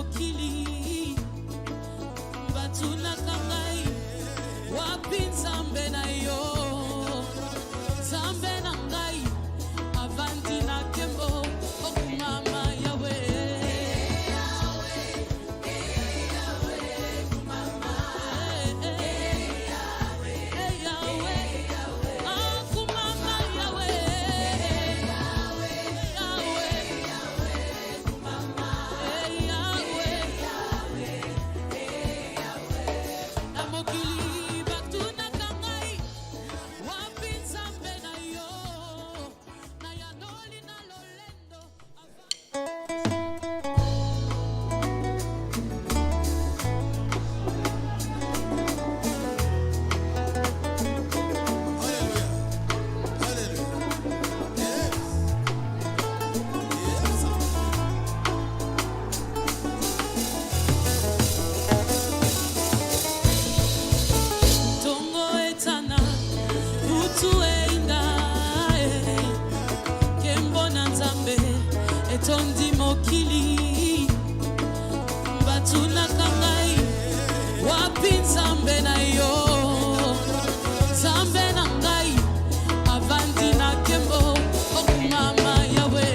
mokili batuna kangai wapi nzambe na yo nzambe na ngai avandi na kembo okumama yawe tondi mokili batuna kangai wapi nzambe na yo nzambe na ngai avandi na kembo okumama yawe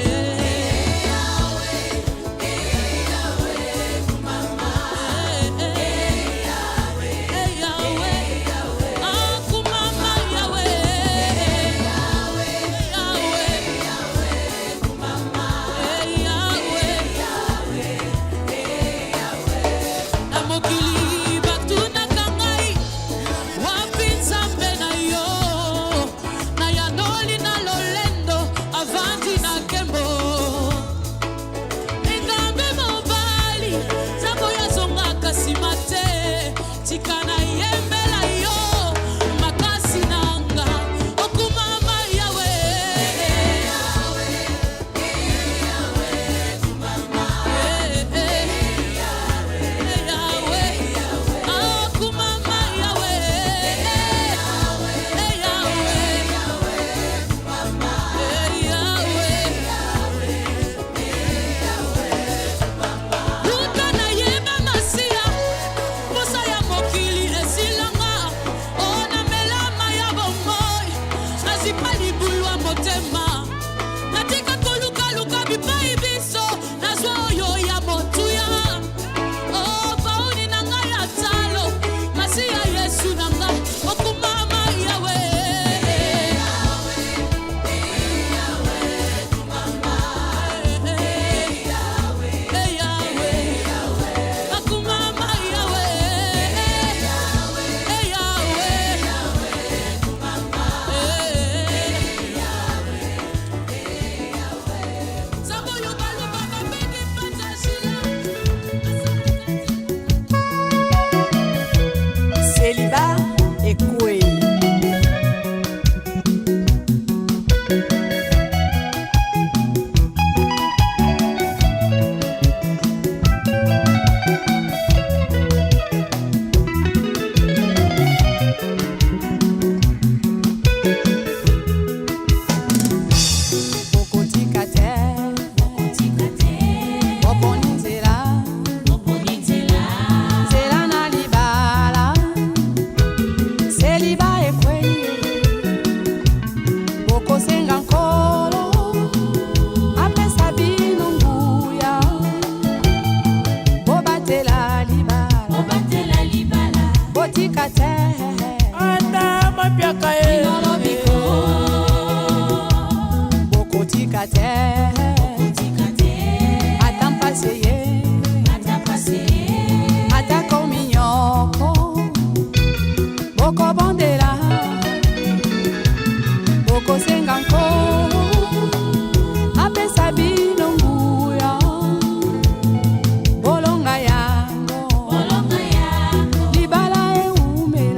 Libala e umela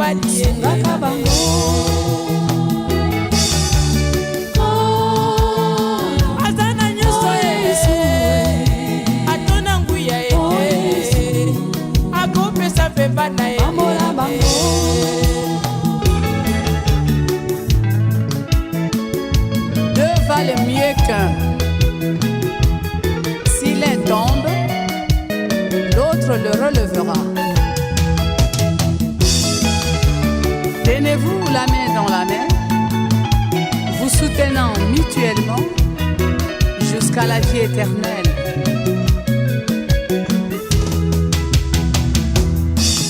mobali sungaka bango aza na nyonso atona nguya akopesa mpe bana pambola bango deux valent mieux qu'un. Si l'un tombe, l'autre le relèvera. Tenez-vous la main dans la main, vous soutenant mutuellement jusqu'à la vie éternelle.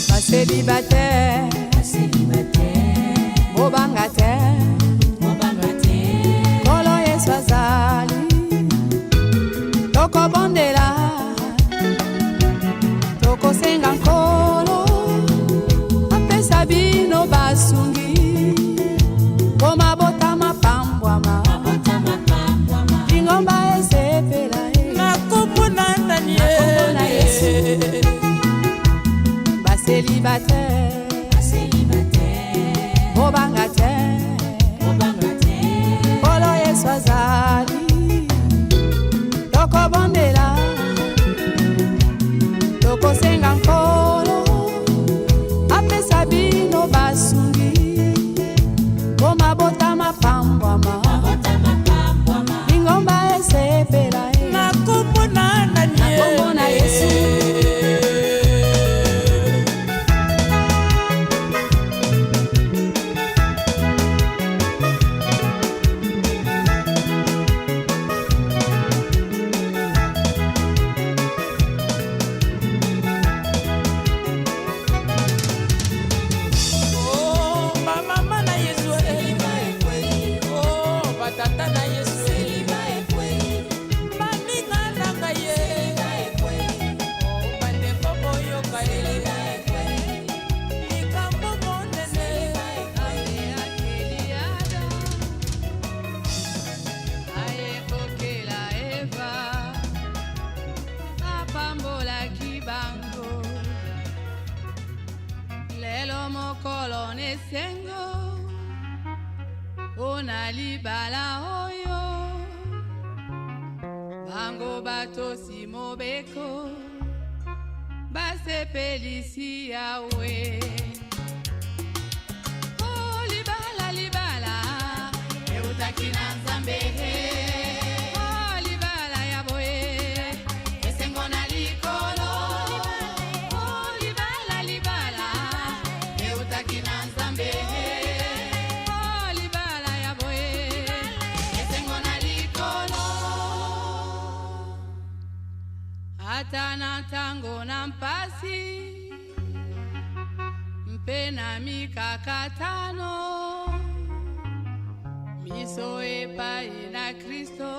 Pas célibataire, mobangataire, kolo Yesu azali tokobondela tokosenga nkolo apesa bino basungi komabotama pambwama lingomba esepela nakomona ndani Yesu baselibatere mobangataire kolo Yesu azali tokobondela tokosenga nkolo apesa bino basungi komabotama pambwama lingomba esepela nakomona ndani Yesu mokolo nesengo ona libala oyo bango batosi mobeko basepelisi yawe oh libala libala eutaki na nzambe oh libala ya boye esengo na likolo oh libala libala eutaki na nzambe oh libala ya boye esengo na likolo ata na ntango na mpasi mpe na mikakatano miso epai na Kristo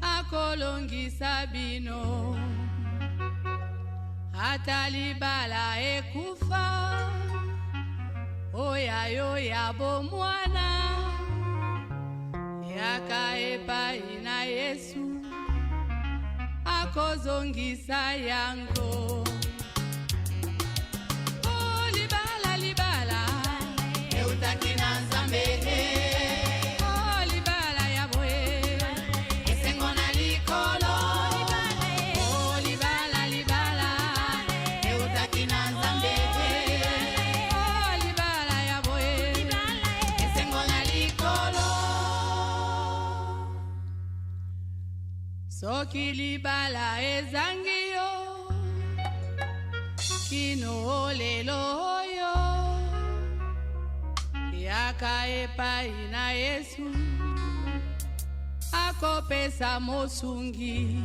akolongisa bino ata libala ekufa oyayo ya bomwana yaka epai na Yesu akozongisa yango oh libala libala eutaki na nzambe oh libala ya boye esengo na likolo oh libala libala eutaki na nzambe oh libala ya boye esengo na likolo soki libala ezangi yo kino lelo oyo yaka epai na Yesu akopesa mosungi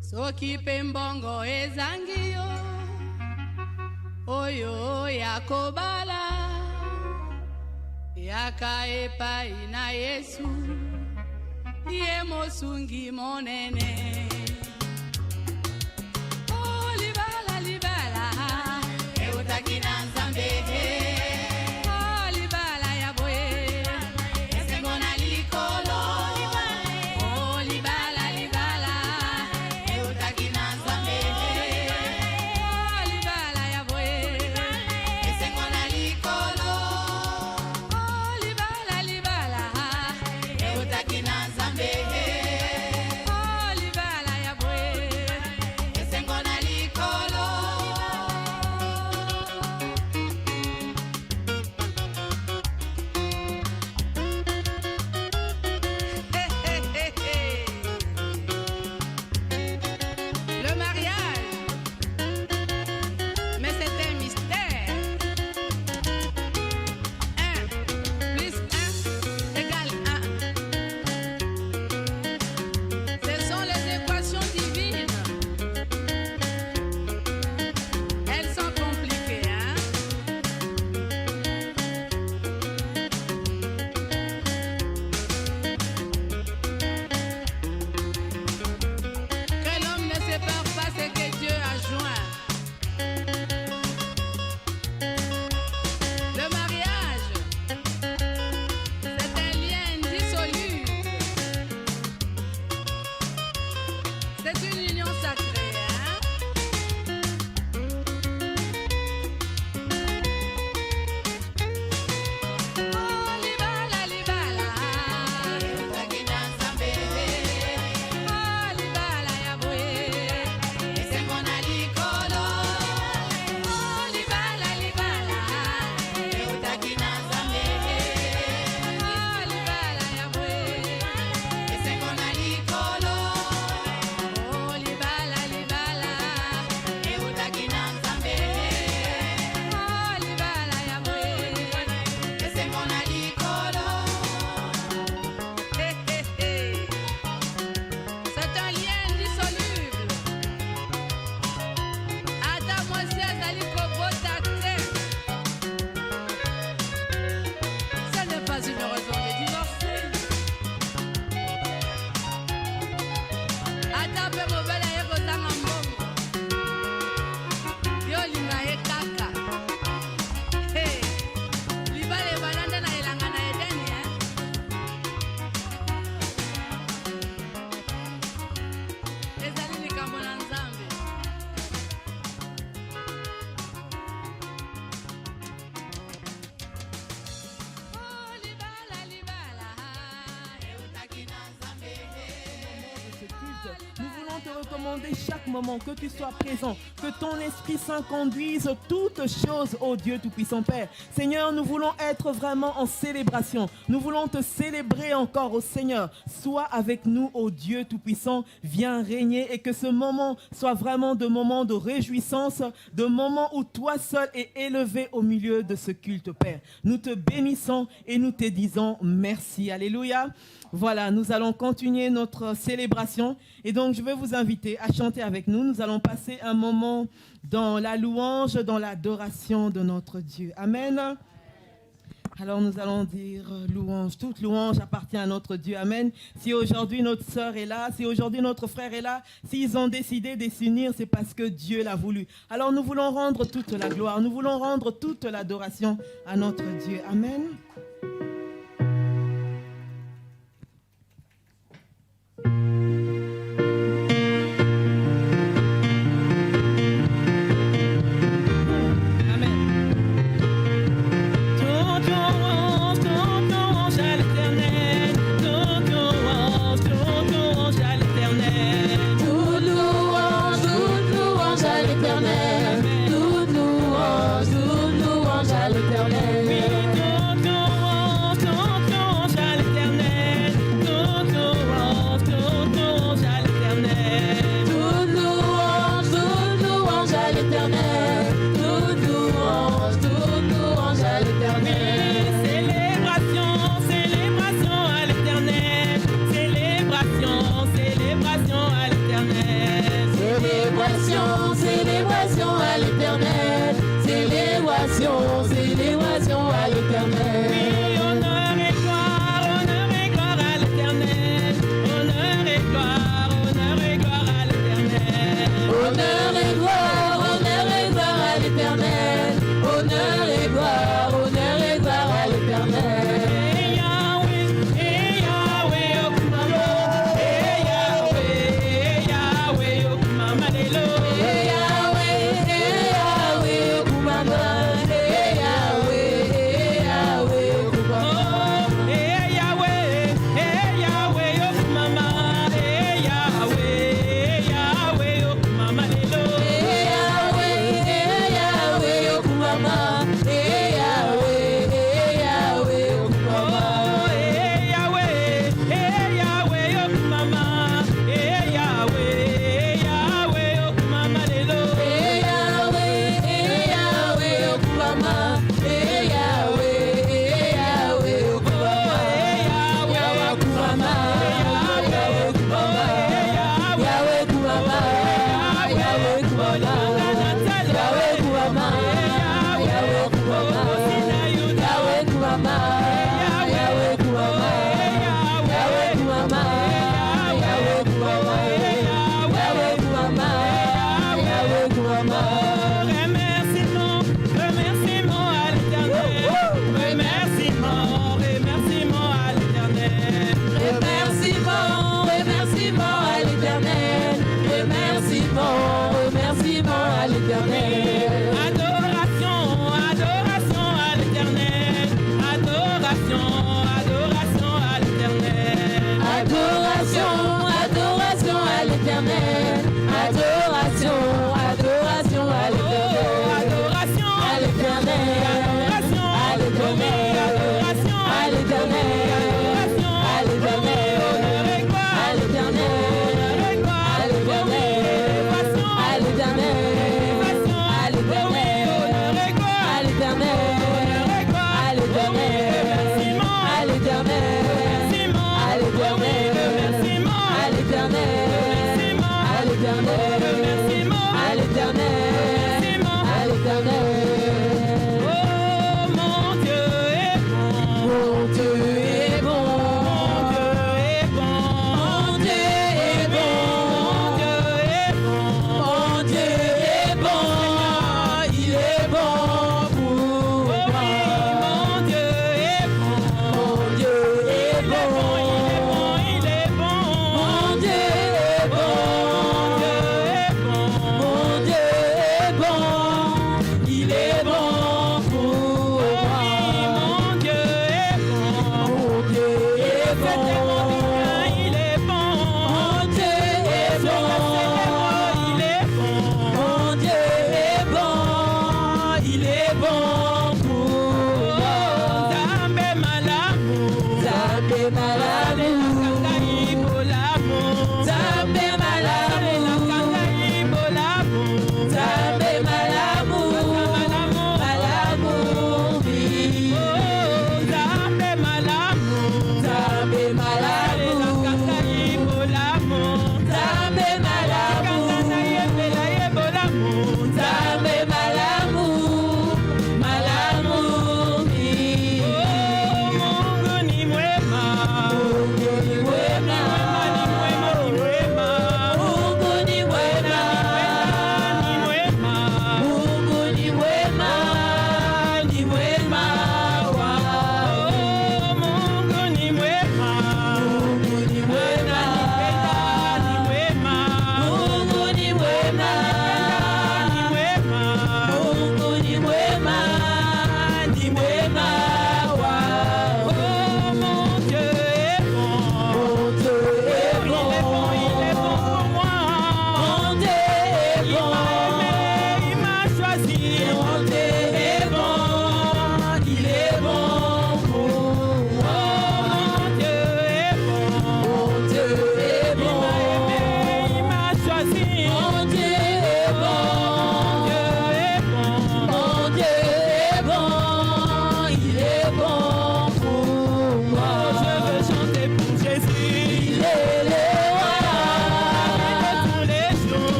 soki pe mbongo ezangi yo oyo yakobala yaka epai na Yesu ye mosungi monene oh libala libala eutaki na nzambe oh libala ya boye esengo na likolo oh libala libala eutaki na nzambe oh libala ya boye commander chaque moment, que tu sois présent, que ton Esprit Saint conduise toutes choses, ô Dieu Tout-Puissant Père. Seigneur, nous voulons être vraiment en célébration. Nous voulons te célébrer encore, ô Seigneur. Sois avec nous, ô Dieu Tout-Puissant. Viens régner et que ce moment soit vraiment de moments de réjouissance, de moments où toi seul es élevé au milieu de ce culte, Père. Nous te bénissons et nous te disons merci. Alléluia. Voilà, nous allons continuer notre célébration et donc je vais vous inviter à chanter avec nous. Nous allons passer un moment dans la louange, dans l'adoration de notre Dieu. Amen. Alors nous allons dire louange, toute louange appartient à notre Dieu. Amen. Si aujourd'hui notre sœur est là, si aujourd'hui notre frère est là, s'ils ont décidé de s'unir, c'est parce que Dieu l'a voulu. Alors nous voulons rendre toute la gloire, nous voulons rendre toute l'adoration à notre Dieu. Amen. Toute louange à l'Éternel.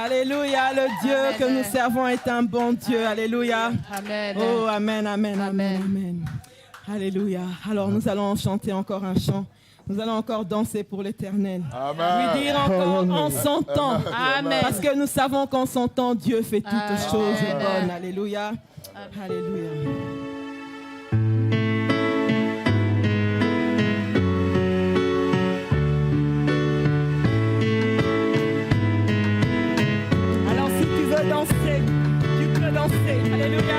Alléluia, le Dieu Amen. que nous servons est un bon Dieu. Alléluia. Amen. Oh, amen, amen, amen, Amen. amen. Alléluia. Alors, nous allons chanter encore un chant. Nous allons encore danser pour l'Éternel. Lui dire encore en son temps. Amen. Parce que nous savons qu'en son temps, Dieu fait toutes Amen. choses bonnes. Alléluia. Alléluia. danser. Tu peux danser. Alléluia.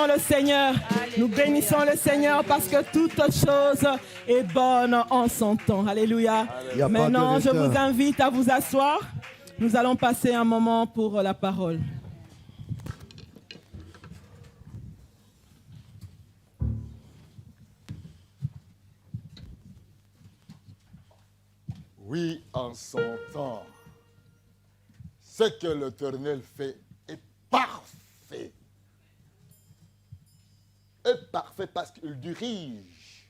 Le Seigneur. Nous bénissons le Seigneur parce que toute chose est bonne en son temps. Alléluia. Maintenant, je vous invite à vous asseoir. Nous allons passer un moment pour la parole. Oui, en son temps, ce que l'Éternel fait est parfait. Est parfait parce qu'il dirige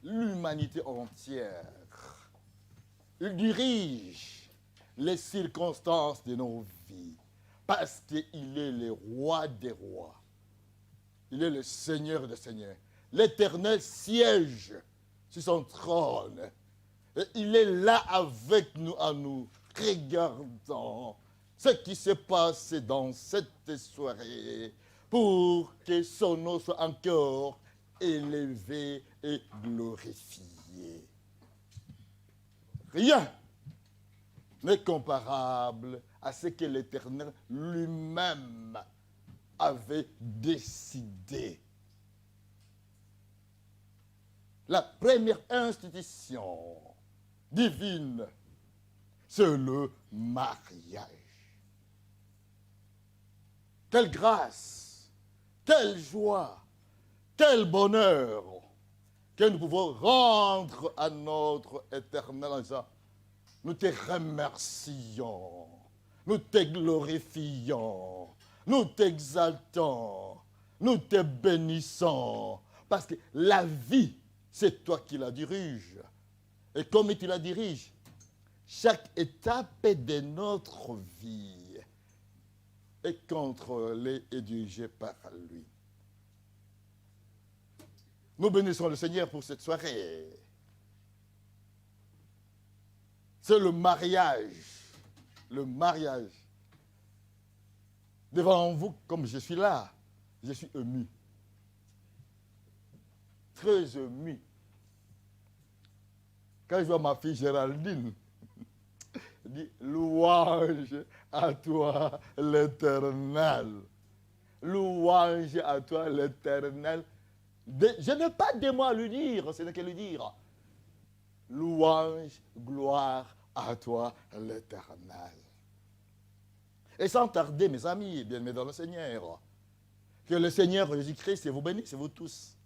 l'humanité entière. Il dirige les circonstances de nos vies parce qu'il est le roi des rois. Il est le Seigneur des seigneurs. L'Éternel siège sur son trône. Et il est là avec nous en nous regardant ce qui se passe dans cette soirée, pour que son nom soit encore élevé et glorifié. Rien n'est comparable à ce que l'Éternel lui-même avait décidé. La première institution divine, c'est le mariage. Quelle grâce, quelle joie, quel bonheur que nous pouvons rendre à notre Éternel en disant, nous te remercions, nous te glorifions, nous t'exaltons, nous te bénissons, parce que la vie, c'est toi qui la diriges. Et comme tu la diriges, chaque étape de notre vie est contrôlée et dirigée par lui. Nous bénissons le Seigneur pour cette soirée. C'est le mariage. Le mariage. Devant vous, comme je suis là, je suis ému. Très ému. Quand je vois ma fille Géraldine, je dis louange à toi l'Éternel. Louange à toi l'Éternel. Je n'ai pas de mots à lui dire, ce n'est que lui dire. Louange, gloire à toi l'Éternel. Et sans tarder, mes amis, bien-aimés dans le Seigneur, que le Seigneur Jésus-Christ vous bénisse, vous tous,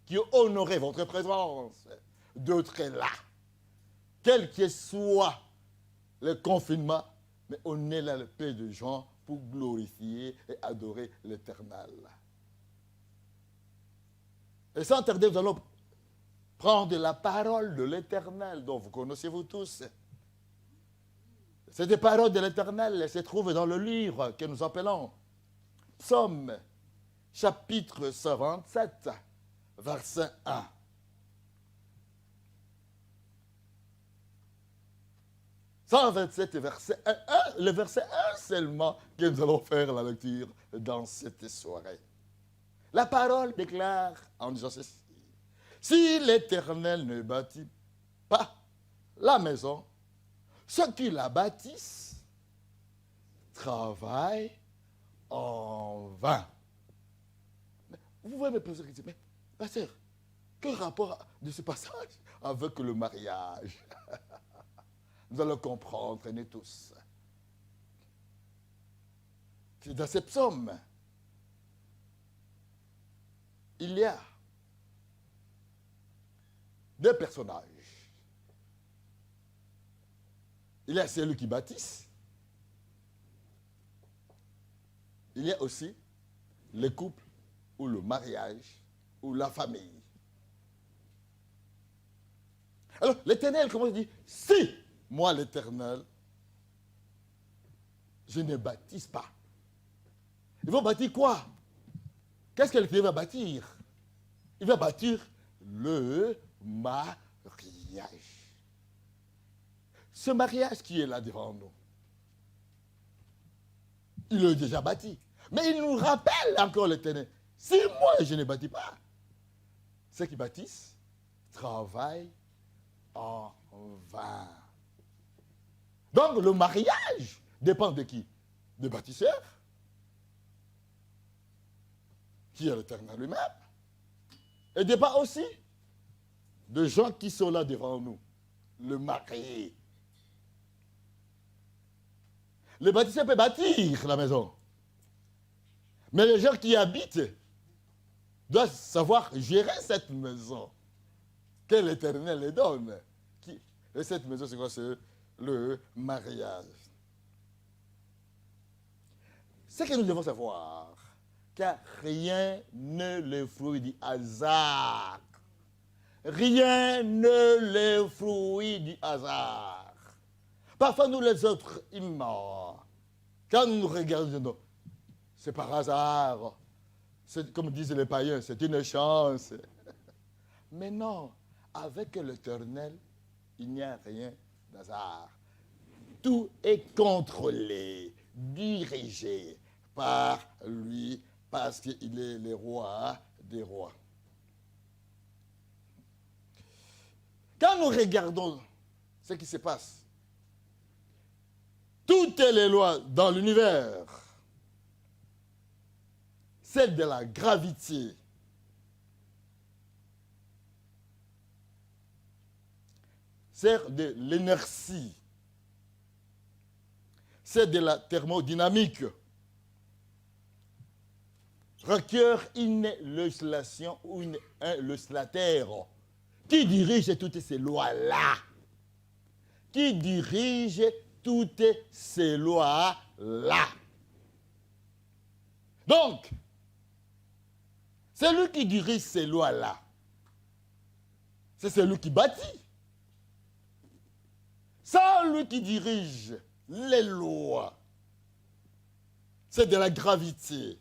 qui honorez votre présence, d'être là. Quel que soit le confinement, mais on est là, le paix de gens, pour glorifier et adorer l'Éternel. Et sans tarder, nous allons prendre la parole de l'Éternel, dont vous connaissez vous tous. Cette parole de l'Éternel se trouve dans le livre que nous appelons Psaume, chapitre 127, verset 1. « 127, verset 1, le verset 1 seulement que nous allons faire la lecture dans cette soirée. La parole déclare en disant ceci. Si l'Éternel ne bâtit pas la maison, ceux qui la bâtissent travaillent en vain. » Vous pouvez me poser la question, mais pasteur, quel rapport de ce passage avec le mariage? Nous allons comprendre, nous tous. C'est dans ces psaumes, il y a deux personnages. Il y a celui qui bâtisse. Il y a aussi le couple ou le mariage ou la famille. Alors, l'Éternel commence à dire, si moi, l'Éternel, je ne bâtisse pas. Il va bâtir quoi? Qu'est-ce que l'Éternel va bâtir? Il va bâtir le mariage. Ce mariage qui est là devant nous, il est déjà bâti. Mais il nous rappelle encore l'Éternel. Si moi, je ne bâtis pas, ceux qui bâtissent travaillent en vain. Donc, le mariage dépend de qui? Du bâtisseur, qui est l'Éternel lui-même, et dépend aussi de gens qui sont là devant nous, le marié. Le bâtisseur peut bâtir la maison, mais les gens qui y habitent doivent savoir gérer cette maison que l'Éternel les donne. Et cette maison, c'est quoi? C'est le mariage. Ce que nous devons savoir, car rien n'est le fruit du hasard. Rien n'est le fruit du hasard. Parfois, nous les autres humains, quand nous regardons, c'est par hasard. C'est, comme disent les païens, c'est une chance. Mais non, avec l'Éternel, il n'y a rien d'hasard. Tout est contrôlé, dirigé par lui, parce qu'il est le roi des rois. Quand nous regardons ce qui se passe, toutes les lois dans l'univers, celle de la gravité, celle de l'inertie, celle de la thermodynamique, requiert une législation ou un législateur qui dirige toutes ces lois-là. Qui dirige toutes ces lois-là. Donc, celui qui dirige ces lois-là, c'est celui qui bâtit. Celui qui dirige les lois, c'est de la gravité,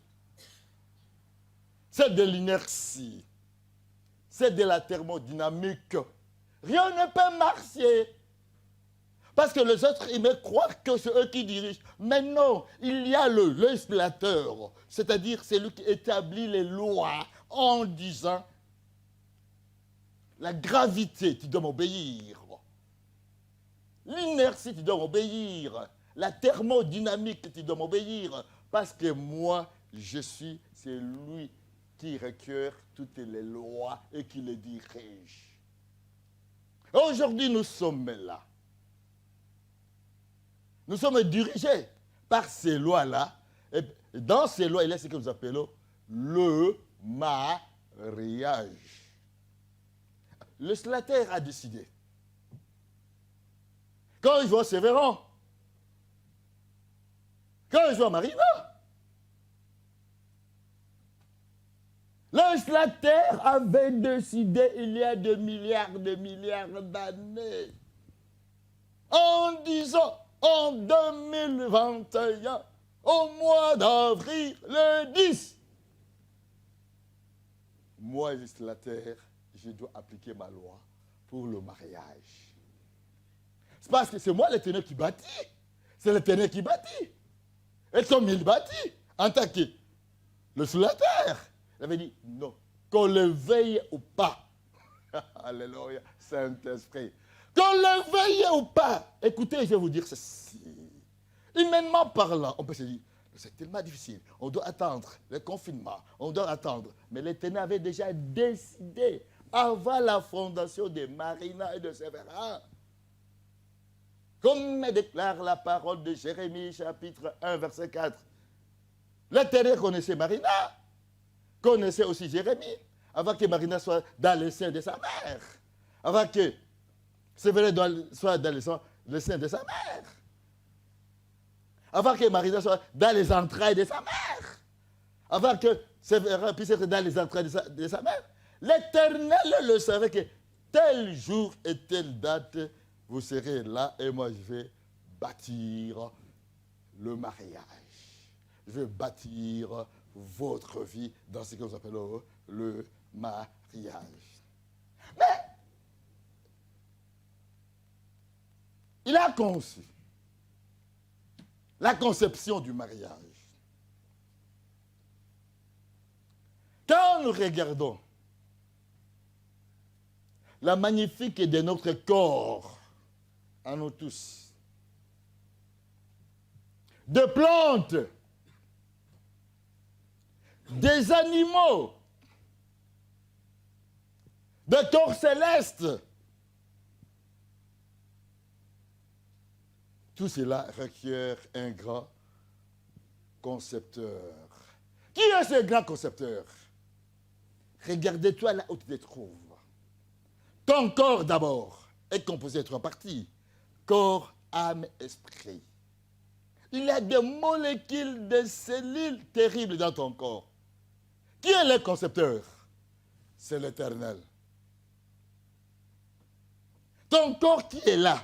c'est de l'inertie, c'est de la thermodynamique. Rien ne peut marcher. Parce que les autres aimeraient croire que c'est eux qui dirigent. Mais non, il y a le législateur, c'est-à-dire celui qui établit les lois en disant la gravité, tu dois m'obéir. L'inertie, tu dois m'obéir. La thermodynamique, tu dois m'obéir. Parce que moi, je suis celui qui requiert toutes les lois et qui les dirige. Aujourd'hui, nous sommes là. Nous sommes dirigés par ces lois-là. Et dans ces lois, il y a ce que nous appelons le mariage. Le législateur a décidé. Quand je vois Sévéran, quand je vois Marina, le législateur avait décidé il y a des milliards d'années en disant en 2021, au mois d'avril, le 10, moi, législateur, je dois appliquer ma loi pour le mariage. C'est parce que c'est moi l'Éternel qui bâtit. C'est l'Éternel qui bâtit. Et comme il bâtit, en tant que le législateur, il avait dit non, qu'on le veuille ou pas. Alléluia, Saint-Esprit. Qu'on le veuille ou pas. Écoutez, je vais vous dire ceci. Humainement parlant, on peut se dire, c'est tellement difficile. On doit attendre le confinement. On doit attendre. Mais l'Éternel avait déjà décidé, avant la fondation de Marina et de Sévérin, comme déclare la parole de Jérémie, chapitre 1, verset 4. L'Éternel connaissait Marina, connaissait aussi Jérémie, avant que Marina soit dans le sein de sa mère, avant que Sévérin soit dans le sein de sa mère, avant que Marina soit dans les entrailles de sa mère, avant que Sévérin puisse être dans les entrailles de sa mère. L'Éternel le savait que tel jour et telle date, vous serez là et moi je vais bâtir le mariage. Je vais bâtir votre vie dans ce que nous appelons le mariage. Mais il a conçu la conception du mariage. Quand nous regardons la magnifique de notre corps, à nous tous, de plantes, des animaux, de corps célestes, tout cela requiert un grand concepteur. Qui est ce grand concepteur? Regardez-toi là où tu te trouves. Ton corps d'abord est composé de 3 parties. Corps, âme, esprit. Il y a des molécules, des cellules terribles dans ton corps. Qui est le concepteur? C'est l'Éternel. Ton corps qui est là.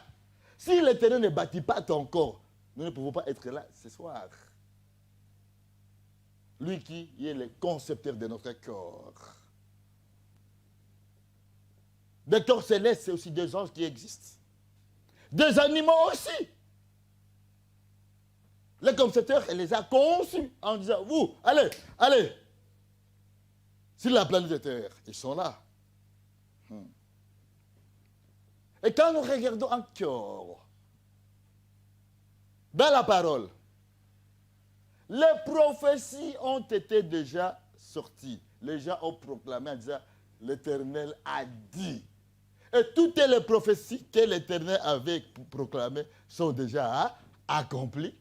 Si l'Éternel ne bâtit pas ton corps, nous ne pouvons pas être là ce soir. Lui qui est le concepteur de notre corps. Des corps célestes, c'est aussi des anges qui existent. Des animaux aussi. Le concepteur, il les a conçus en disant, vous, allez. Sur la planète Terre, ils sont là. Et quand nous regardons encore dans la parole, les prophéties ont été déjà sorties. Les gens ont proclamé en disant, l'Éternel a dit. Et toutes les prophéties que l'Éternel avait proclamées sont déjà accomplies.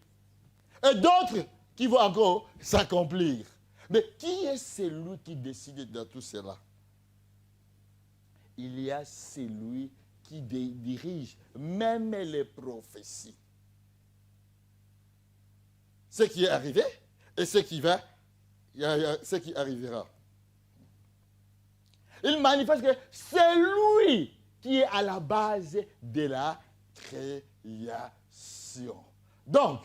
Et d'autres qui vont encore s'accomplir. Mais qui est celui qui décide de tout cela? Il y a celui qui dirige même les prophéties. Ce qui est arrivé et ce qui arrivera. Il manifeste que c'est lui qui est à la base de la création. Donc,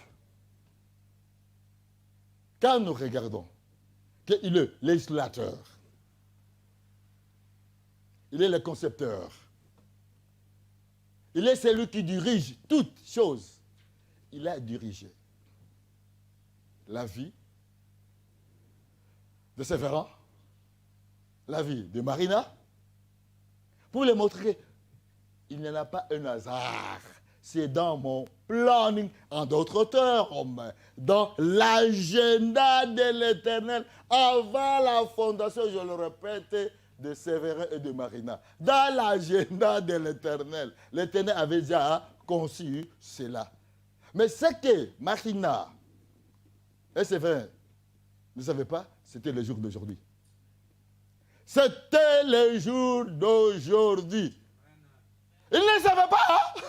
quand nous regardons qu'il est législateur, Il est le concepteur. Il est celui qui dirige toutes choses. Il a dirigé la vie de Sévérin, la vie de Marina, pour les montrer qu'il n'y en a pas un hasard. C'est dans mon planning, en d'autres termes, dans l'agenda de l'Éternel, avant la fondation, je le répète, de Sévérin et de Marina. Dans l'agenda de l'Éternel, l'Éternel avait déjà conçu cela. Mais ce que Marina et Sévérin ne savaient pas, c'était le jour d'aujourd'hui. C'était le jour d'aujourd'hui. Ils ne savaient pas. Hein?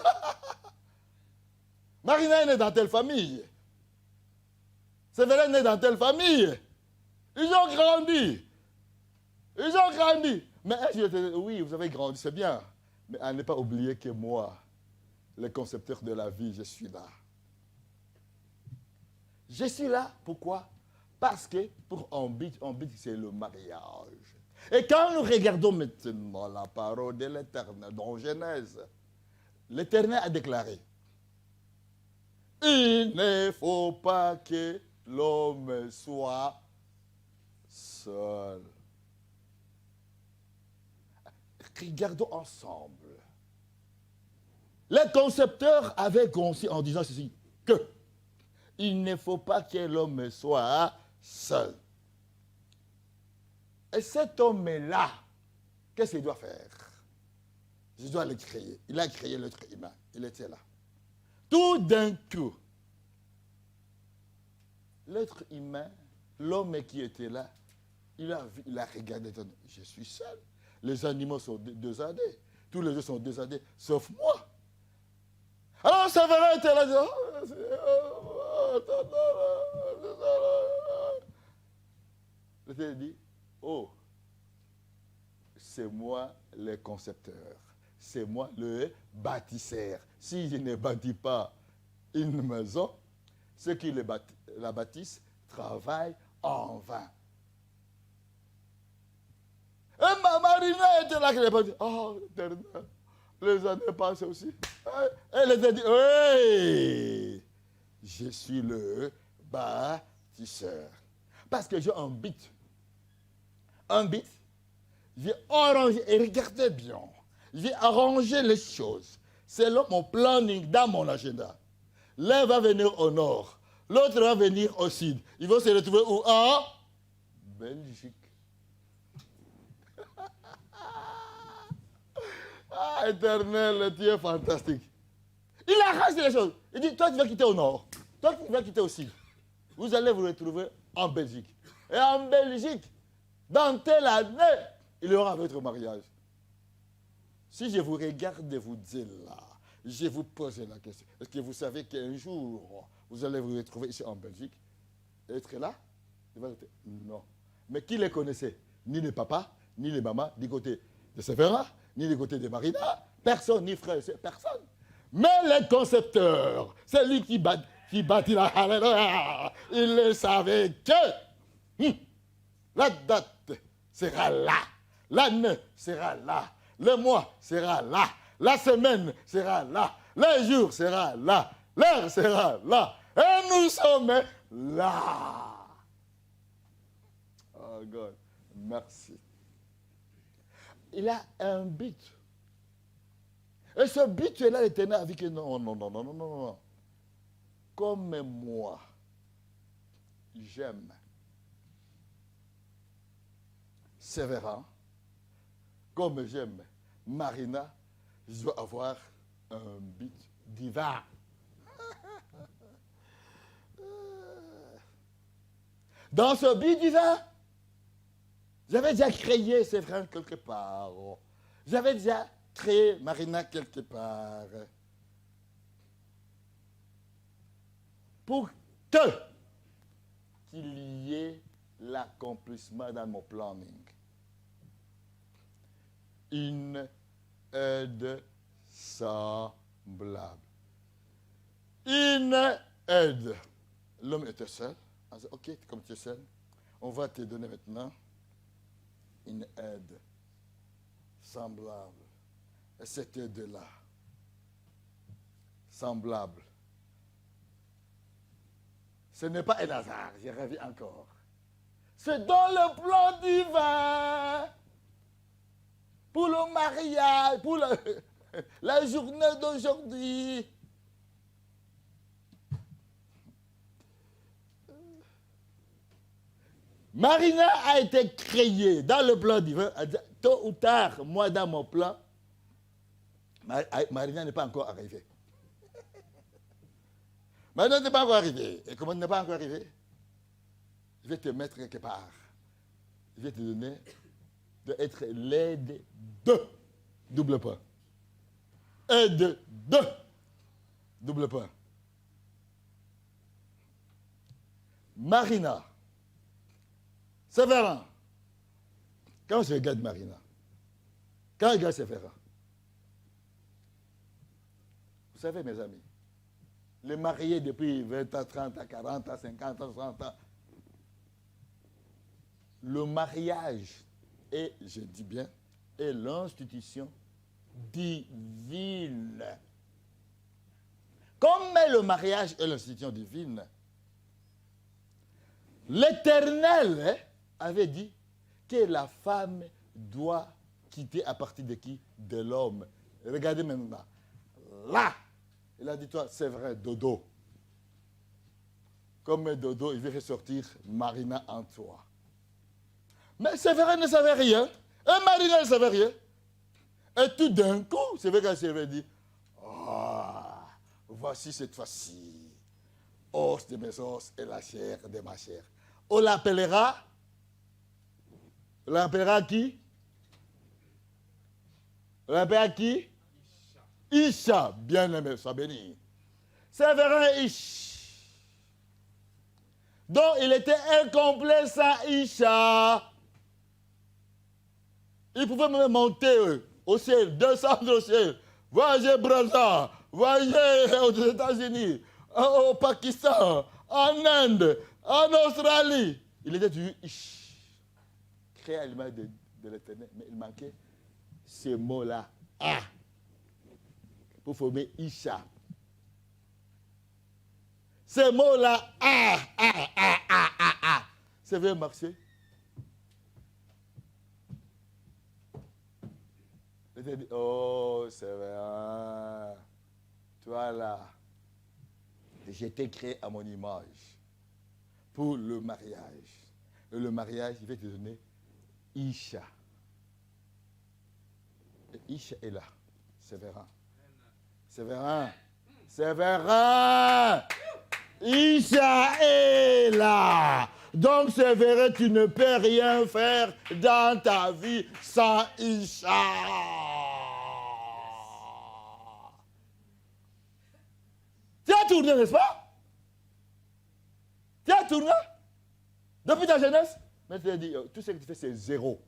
Marina est née dans telle famille. Sévérin est né dans telle famille. Ils ont grandi. Ils ont grandi. Mais je te dis, oui, vous avez grandi, c'est bien. Mais à ne pas oublier que moi, le concepteur de la vie, je suis là. Je suis là, pourquoi? Parce que pour un but, c'est le mariage. Et quand nous regardons maintenant la parole de l'Éternel dans Genèse, l'Éternel a déclaré, il ne faut pas que l'homme soit seul. Regardons ensemble. Les concepteurs avaient conçu en disant ceci, que il ne faut pas que l'homme soit seul. Et cet homme-là, qu'est-ce qu'il doit faire? Je dois le créer. Il a créé l'être humain. Il était là. Tout d'un coup, l'être humain, l'homme qui était là, il a regardé, je suis seul. Les animaux sont désordés. Tous les autres sont désordés, sauf moi. Alors Sévérin était là, il dit, oh, c'est moi le concepteur, c'est moi le bâtisseur. Si je ne bâtis pas une maison, ceux qui la bâtissent travaillent en vain. Et Marina était là, qui n'a pas dit, oh, les années passent aussi. Elle a dit, oui, je suis le bâtisseur. Parce que j'ai un but. Un but, j'ai arrangé, et regardez bien, j'ai arrangé les choses selon mon planning dans mon agenda. L'un va venir au nord, l'autre va venir au sud. Ils vont se retrouver où? En Belgique. Ah, Éternel, tu es fantastique. Il arrange les choses. Il dit, toi tu vas quitter au nord, toi tu vas quitter au sud. Vous allez vous retrouver en Belgique. Et en Belgique, dans telle année, il y aura votre mariage. Si je vous regarde et vous dis là, je vous pose la question. Est-ce que vous savez qu'un jour, vous allez vous retrouver ici en Belgique? Être là? Non. Mais qui les connaissait? Ni les papas, ni les mamans, du côté de Sévérin, ni du côté de Marina. Personne, ni frère, personne. Mais les concepteurs, c'est lui qui bâtit la Alléluia. Il le savait que la date sera là, l'année sera là, le mois sera là, la semaine sera là, le jour sera là, l'heure sera là, et nous sommes là. Oh God, merci. Il a un but. Et ce but-là, l'Éternel a dit que non. Comme moi, j'aime Sévérin, comme j'aime Marina, je dois avoir un but divin. Dans ce but divin, j'avais déjà créé Sévérin quelque part. J'avais déjà créé Marina quelque part. Pour qu'il y ait l'accomplissement dans mon planning. Une aide semblable. Une aide. L'homme était seul. On dit, ok, comme tu es seul, on va te donner maintenant une aide semblable. Et c'était de là. Semblable. Ce n'est pas un hasard, j'ai rêvé encore. C'est dans le plan divin. Pour le mariage, pour la journée d'aujourd'hui. Marina a été créée dans le plan divin. Tôt ou tard, moi dans mon plan, Marina n'est pas encore arrivée. Marina n'est pas encore arrivée. Et comment elle n'est pas encore arrivée? Je vais te mettre quelque part. Je vais te donner d'être l'aide de double point. Aide de double point. Marina. Sévérin. Quand je regarde Marina, quand je regarde Sévérin, vous savez mes amis, les mariés depuis 20 ans, 30 ans, 40 ans, 50 ans, 60 ans, le mariage est, je dis bien, est l'institution divine. Comme le mariage est l'institution divine, l'Éternel avait dit que la femme doit quitter à partir de qui? De l'homme. Regardez maintenant. Là, il a dit, toi, c'est vrai, dodo. Comme dodo, il veut faire sortir Marina en toi. Mais Sévérin ne savait rien. Et Marina ne savait rien. Et tout d'un coup, c'est vrai qu'elle s'est dit, oh, voici cette fois-ci, os de mes os et la chair de ma chair. On l'appellera qui? On l'appellera qui? Isha, bien-aimé, sois béni. Sévérin Ish. Donc, il était incomplet sans Isha. Il pouvait même monter au ciel, descendre au ciel, voyager Brazza, voyager aux États-Unis, au Pakistan, en Inde, en Australie. Il était toujours Ish, créé à l'image de l'Éternel, mais il manquait ce mot-là, A, pour former Isha. Ce mot-là, A. C'est vrai, marcher. Il a dit, oh, c'est vrai, toi là, j'ai été créé à mon image pour le mariage. Et le mariage, il va te donner Isha. Et Isha est là, Sévérin. Sévérin. Sévérin. Isha est là. Donc, Sévérin, tu ne peux rien faire dans ta vie sans Isha. Tu as tourné, n'est-ce pas? Tu as tourné depuis ta jeunesse? Mais tu as dit, tout ce que tu fais, c'est zéro.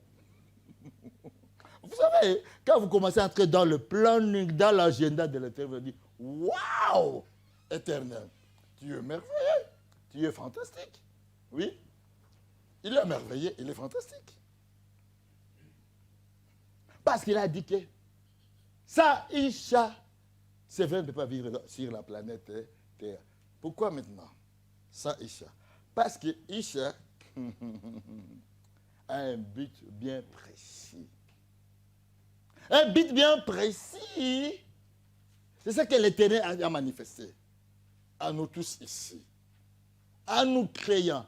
Vous savez, quand vous commencez à entrer dans le planning, dans l'agenda de l'Éternel, vous dites, waouh, Éternel, tu es merveilleux, tu es fantastique. Oui, il est merveilleux, il est fantastique. Parce qu'il a dit que ça, Isha, c'est vrai, ne peut pas vivre sur la planète Terre. Pourquoi maintenant? Ça, Isha. Parce que Isha a un but bien précis. Un but bien précis. C'est ça que l'Éternel a manifesté à nous tous ici. À nous créant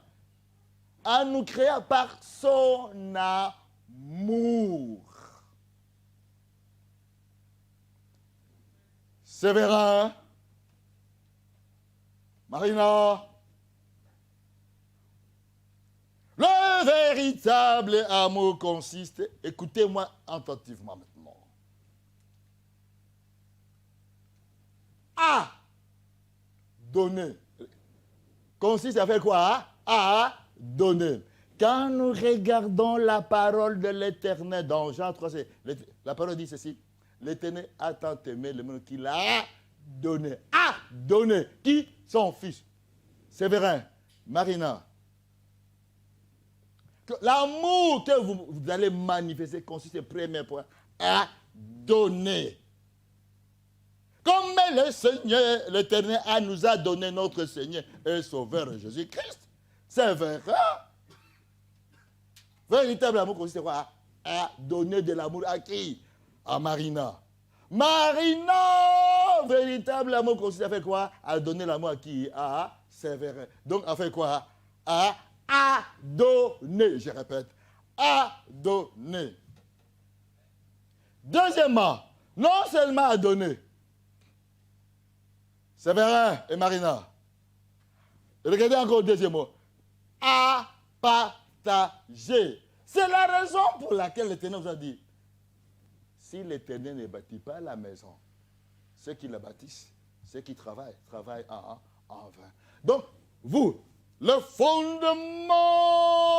par son amour. Sévérin, Marina, le véritable amour consiste, écoutez-moi attentivement maintenant, à donner. Consiste à faire quoi? À donner. Quand nous regardons la parole de l'Éternel dans Jean 3, la parole dit ceci. L'Éternel a tant aimé le monde qu'il a donné. A donné. Qui? Son fils. Sévérin, Marina. L'amour que vous allez manifester consiste, premier point, à donner. Comme le Seigneur, l'Éternel, nous a donné notre Seigneur et Sauveur Jésus-Christ. C'est vrai. Véritable amour consiste quoi? À donner de l'amour à qui? À Marina. Marina! Véritable amour consiste à faire quoi? À donner l'amour à qui? À Séverin. Donc, à faire quoi? À donner. Je répète. À donner. Deuxièmement, non seulement à donner. Séverin et Marina. Regardez encore le deuxième mot. À partager. C'est la raison pour laquelle l'Éternel vous a dit, si l'Éternel ne bâtit pas la maison, ceux qui la bâtissent, ceux qui travaillent en vain. Donc, vous, le fondement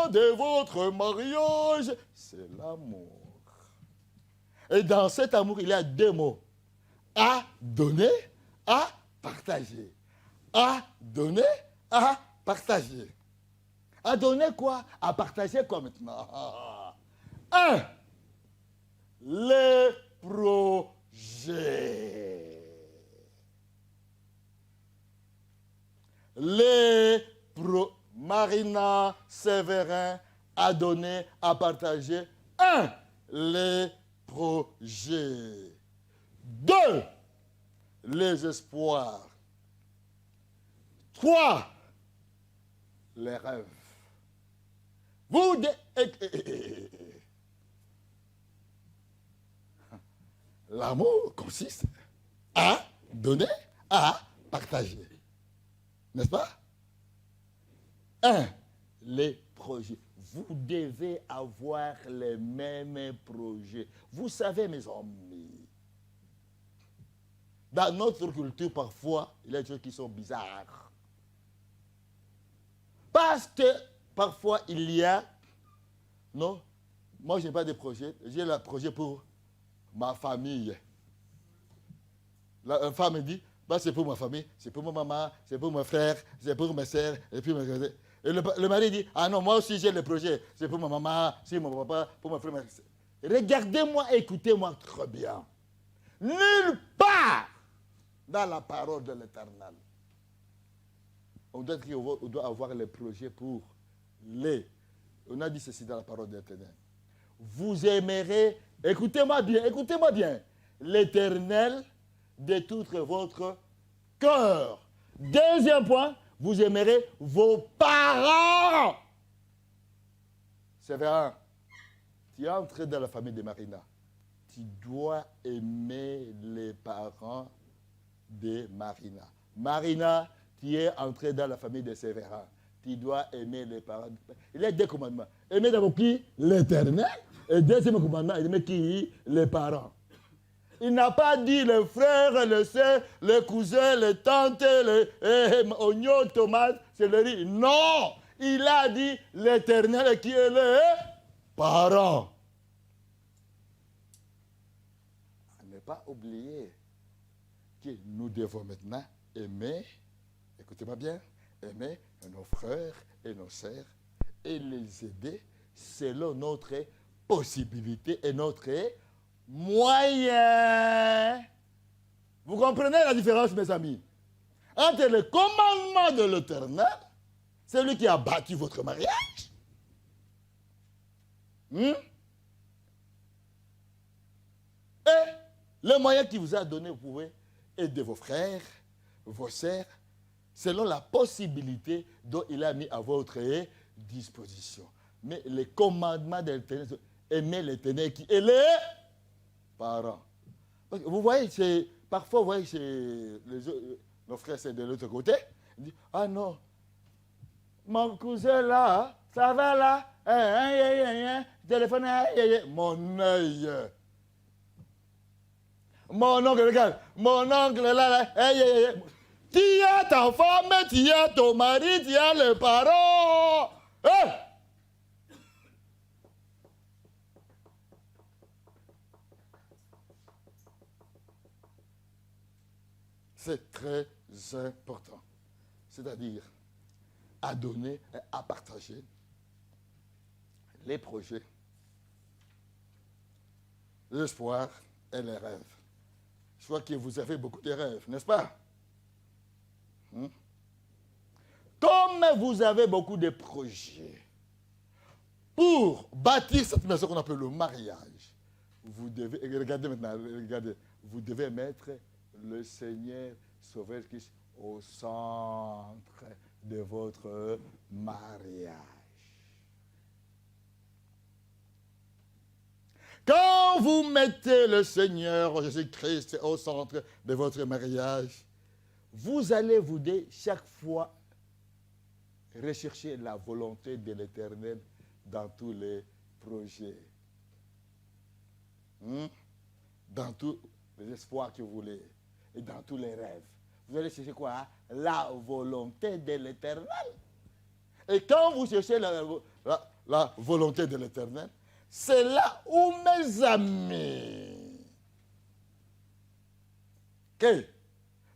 de votre mariage, c'est l'amour. Et dans cet amour, il y a deux mots. À donner, à partager. À donner, à partager. À donner quoi? À partager quoi maintenant? Un, les projets. Marina, Séverin, à donner, à partager. Un, les projets. Deux, les espoirs. Trois, les rêves. L'amour consiste à donner, à partager. N'est-ce pas? Un, les projets. Vous devez avoir les mêmes projets. Vous savez, mes amis, dans notre culture, parfois, il y a des choses qui sont bizarres. Parce que parfois, il y a... Non, moi, je n'ai pas de projet. J'ai le projet pour ma famille. Une femme me dit, bah, c'est pour ma famille, c'est pour ma maman, c'est pour mes frères, c'est pour mes soeurs, et puis mes... Et le mari dit, ah non, moi aussi j'ai le projet, c'est pour ma maman, c'est mon papa, pour mes frères, mes soeurs. Regardez-moi, écoutez-moi très bien. Nulle part dans la parole de l'Éternel, on doit avoir les projets pour les... On a dit ceci dans la parole de l'Éternel. Vous aimerez, écoutez-moi bien, l'Éternel de tout votre cœur. Deuxième point, vous aimerez vos parents. Séverin, tu es entré dans la famille de Marina. Tu dois aimer les parents de Marina. Marina, tu es entré dans la famille de Séverin. Tu dois aimer les parents. Il y a deux commandements. Aimer d'abord qui? L'Éternel. Et deuxième commandement, aimer qui? Les parents. Il n'a pas dit les frères, les sœurs, les cousins, les tantes, les oignons, tomates, céleri. Non! Il a dit l'Éternel qui est les parents. Ne pas oublier que nous devons maintenant aimer, écoutez-moi bien, aimer nos frères et nos sœurs et les aider selon notre possibilité et notre moyen. Vous comprenez la différence, mes amis? Entre le commandement de l'Éternel, celui qui a bâti votre mariage, et le moyen qu'il vous a donné, vous pouvez aider vos frères, vos sœurs, selon la possibilité dont il a mis à votre disposition. Mais les commandements de l'Éternel, aimer l'Éternel qui est les parents. Parce que vous voyez, parfois, vous voyez, nos frères, c'est de l'autre côté. Ils disent, ah non, mon cousin là, ça va là, téléphone, mon œil. Mon oncle, regarde, mon oncle là, tu as ta femme, tu as ton mari, tu as les parents. C'est très important. C'est-à-dire à donner et à partager les projets l'espoir et les rêves. Je crois que vous avez beaucoup de rêves, n'est-ce pas? Comme vous avez beaucoup de projets pour bâtir cette maison qu'on appelle le mariage, vous devez, regardez maintenant, regardez, vous devez mettre le Seigneur Sauveur Christ au centre de votre mariage. Quand vous mettez le Seigneur Jésus-Christ au centre de votre mariage, vous allez vous dire chaque fois rechercher la volonté de l'Éternel dans tous les projets. Dans tous les espoirs que vous voulez et dans tous les rêves. Vous allez chercher quoi? La volonté de l'Éternel. Et quand vous cherchez la volonté de l'Éternel, c'est là où, mes amis, que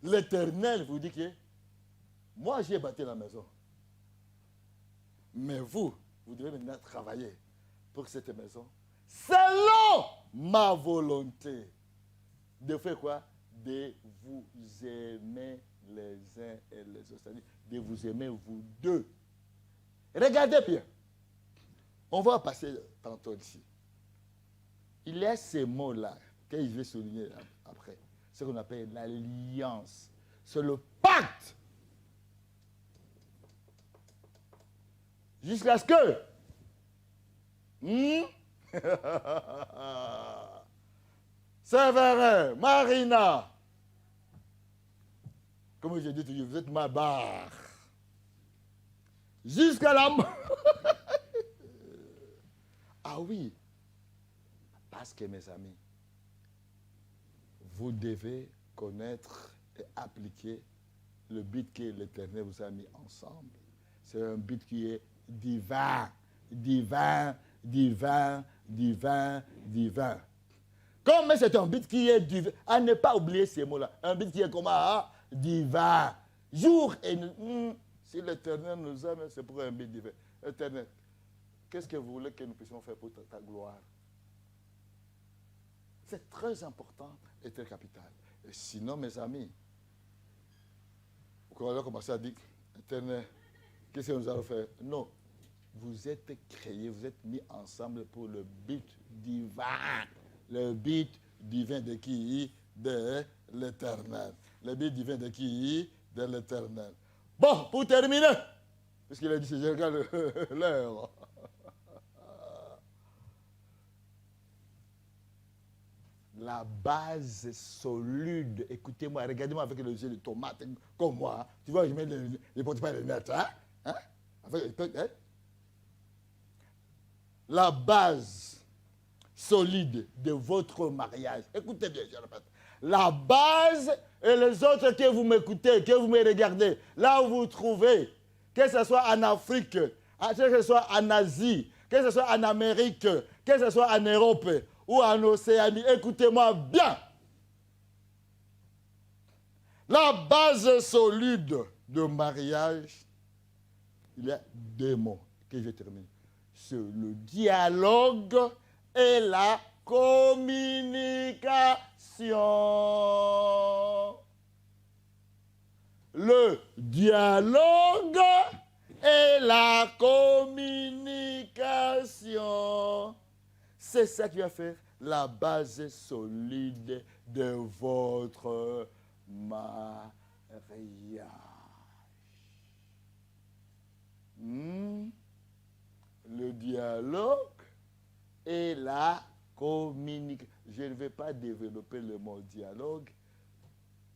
l'Éternel vous dit que moi j'ai bâti la maison. Mais vous devez maintenant travailler pour cette maison selon ma volonté. De faire quoi? De vous aimer les uns et les autres. C'est-à-dire de vous aimer vous deux. Regardez bien. On va passer tantôt ici. Il y a ces mots-là que je vais souligner après. Ce qu'on appelle l'alliance. C'est le pacte. Jusqu'à ce que Séverin, Marina, comme j'ai dit toujours, vous êtes ma barre. Jusqu'à la mort. Ah oui. Parce que, mes amis, vous devez connaître et appliquer le but que l'Éternel vous a mis ensemble. C'est un but qui est divin, divin, divin, divin, divin. Comme c'est un but qui est divin, à ne pas oublier ces mots-là. Un but qui est comment? Divin. Jour et nuit. Si l'Éternel nous aime, c'est pour un but divin. Éternel, qu'est-ce que vous voulez que nous puissions faire pour ta gloire? C'est très important et très capital. Et sinon, mes amis, vous allez commencer à dire, Éternel, qu'est-ce que nous allons faire? Non. Vous êtes créés, vous êtes mis ensemble pour le but divin. Le but divin de qui? De l'Éternel. Le but divin de qui? De l'Éternel. Bon, pour terminer, puisqu'il a dit, je regarde l'heure. La base solide, écoutez-moi, regardez-moi avec les yeux de tomate, comme moi. Tu vois, je mets les porte pas les lunettes, hein? La base solide de votre mariage. Écoutez bien, je répète. La base et les autres que vous m'écoutez, que vous me regardez, là où vous vous trouvez, que ce soit en Afrique, que ce soit en Asie, que ce soit en Amérique, que ce soit en Europe ou en Océanie, écoutez-moi bien. La base solide de mariage, il y a deux mots que je termine. C'est le dialogue et la communication. Le dialogue et la communication. C'est ça qui va faire la base solide de votre mariage. Le dialogue et la communication. Je ne vais pas développer le mot dialogue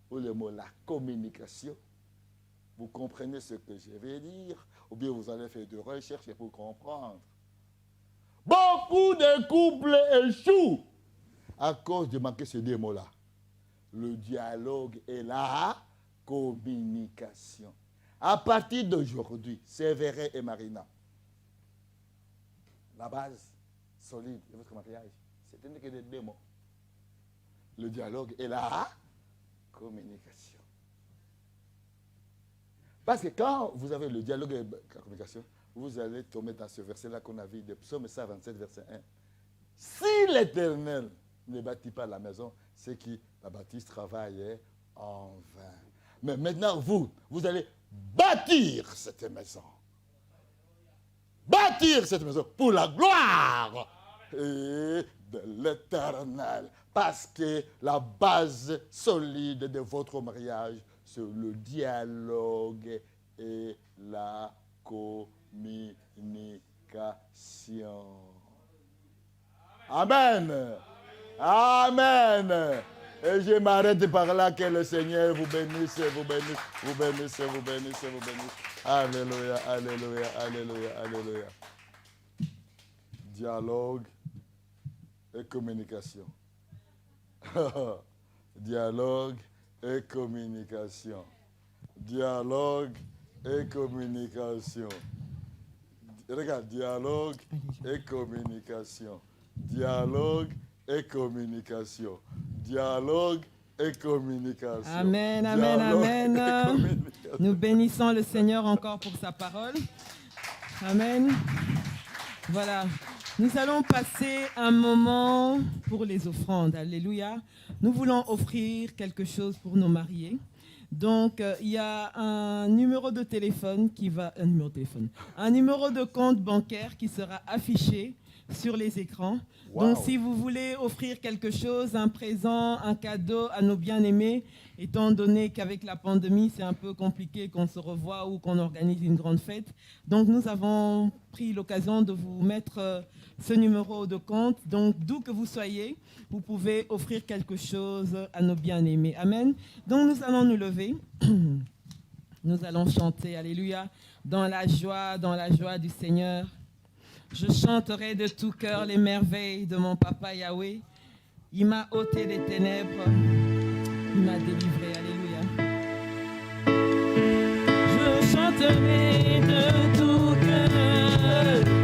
ou le mot la communication. Vous comprenez ce que je vais dire, ou bien vous allez faire de recherches pour comprendre. Beaucoup de couples échouent à cause de manquer ces deux mots-là. Le dialogue et la communication. À partir d'aujourd'hui, Séverin et Marina, la base solide de votre mariage, c'est que des deux mots. Le dialogue et la communication. Parce que quand vous avez le dialogue et la communication, vous allez tomber dans ce verset-là qu'on a vu de Psaume 127, verset 1. Si l'Éternel ne bâtit pas la maison, c'est qui la bâtisse travaille en vain. Mais maintenant, vous allez bâtir cette maison. Bâtir cette maison pour la gloire et de l'Éternel. Parce que la base solide de votre mariage, c'est le dialogue et la communication. Amen. Amen. Et je m'arrête par là, que le Seigneur vous bénisse, vous bénisse, vous bénisse, vous bénisse, vous bénisse. Alléluia, alléluia, alléluia, alléluia. Dialogue et communication. Dialogue et communication. Dialogue et communication. Regarde, dialogue et communication. Dialogue et communication. Dialogue et communication. Amen, amen, amen. Nous bénissons le Seigneur encore pour sa parole. Amen. Voilà. Nous allons passer un moment pour les offrandes. Alléluia. Nous voulons offrir quelque chose pour nos mariés. Donc, il y a un numéro de téléphone un numéro de compte bancaire qui sera affiché sur les écrans. Wow. Donc, si vous voulez offrir quelque chose, un présent, un cadeau à nos bien-aimés, étant donné qu'avec la pandémie, c'est un peu compliqué qu'on se revoie ou qu'on organise une grande fête. Donc, nous avons pris l'occasion de vous mettre ce numéro de compte. Donc, d'où que vous soyez, vous pouvez offrir quelque chose à nos bien-aimés. Amen. Donc, nous allons nous lever. Nous allons chanter, alléluia, dans la joie du Seigneur. Je chanterai de tout cœur les merveilles de mon papa Yahweh. Il m'a ôté des ténèbres, il m'a délivré, alléluia. Je chanterai de tout cœur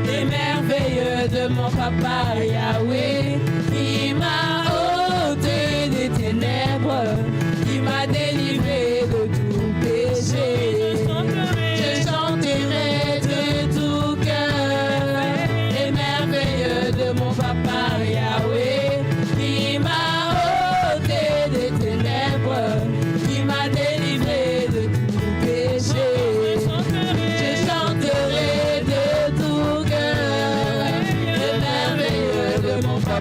les merveilles de mon papa Yahweh. Il m'a ôté des ténèbres, il m'a délivré de tout péché. Je chanterai de tout cœur les merveilles de mon papa Yahweh. Il m'a ôté des ténèbres, il m'a délivré de tout péché. Je chanterai de tout cœur les merveilles de mon papa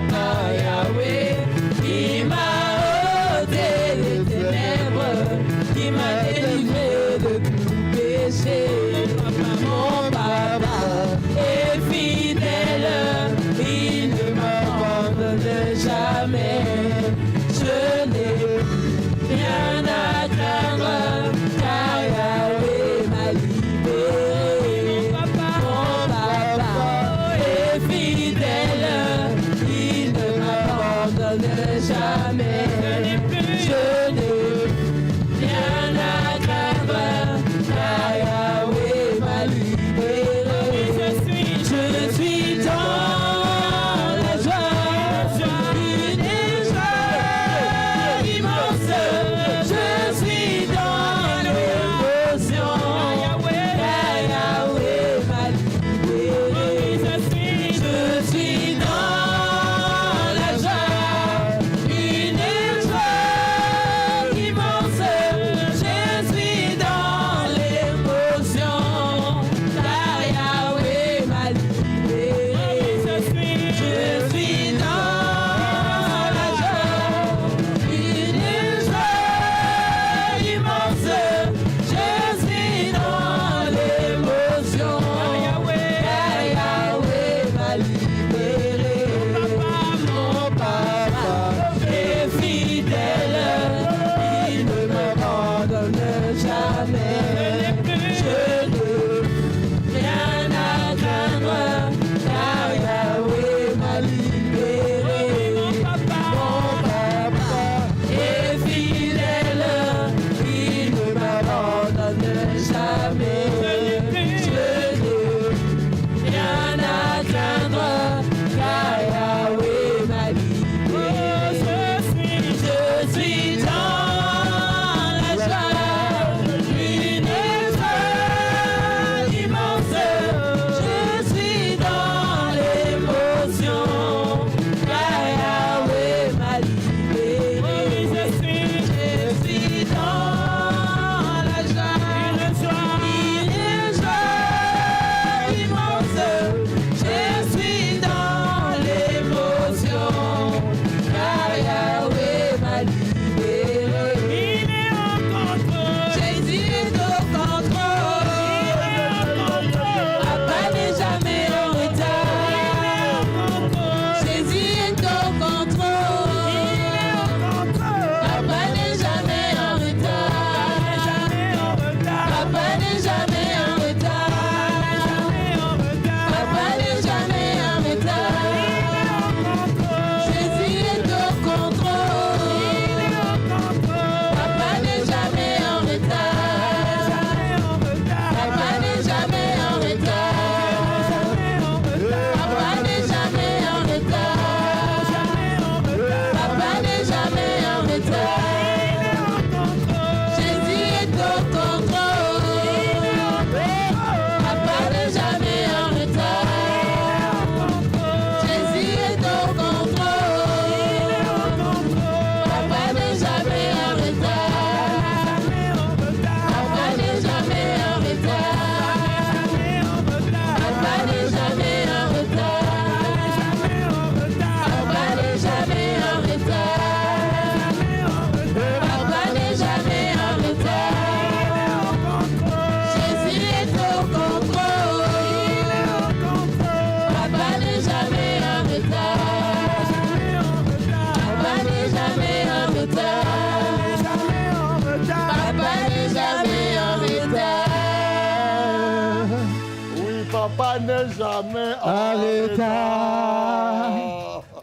à ne jamais en retard.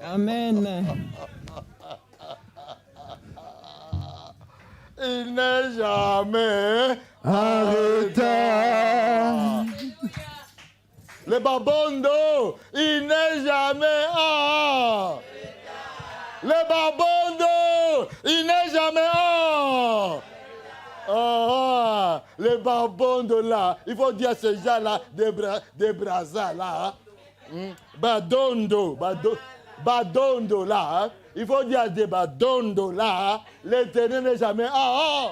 Amen. Il n'est jamais En retard. Le babondo, il n'est jamais en. Le babondo, il n'est jamais en. Le babondo là, il faut dire à ces gens-là, des brazas là. Badondo là. Il faut dire à des badondo là, l'éternel n'est jamais en.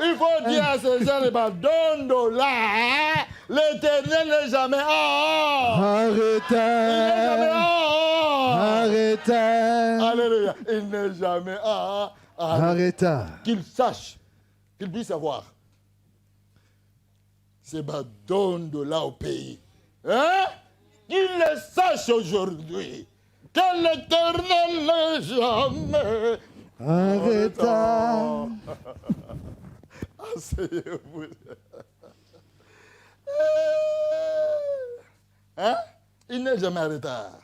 Il faut dire à ces gens, les badondo là, l'éternel n'est jamais en. Arrête. Alléluia. Il n'est jamais en. Arrête. Qu'il sache, qu'il puisse savoir. C'est badondo là au pays. Hein? Qu'il le sache aujourd'hui. Que l'éternel n'est jamais. Arrête. Asseyez-vous. Hein? Il n'est jamais en retard.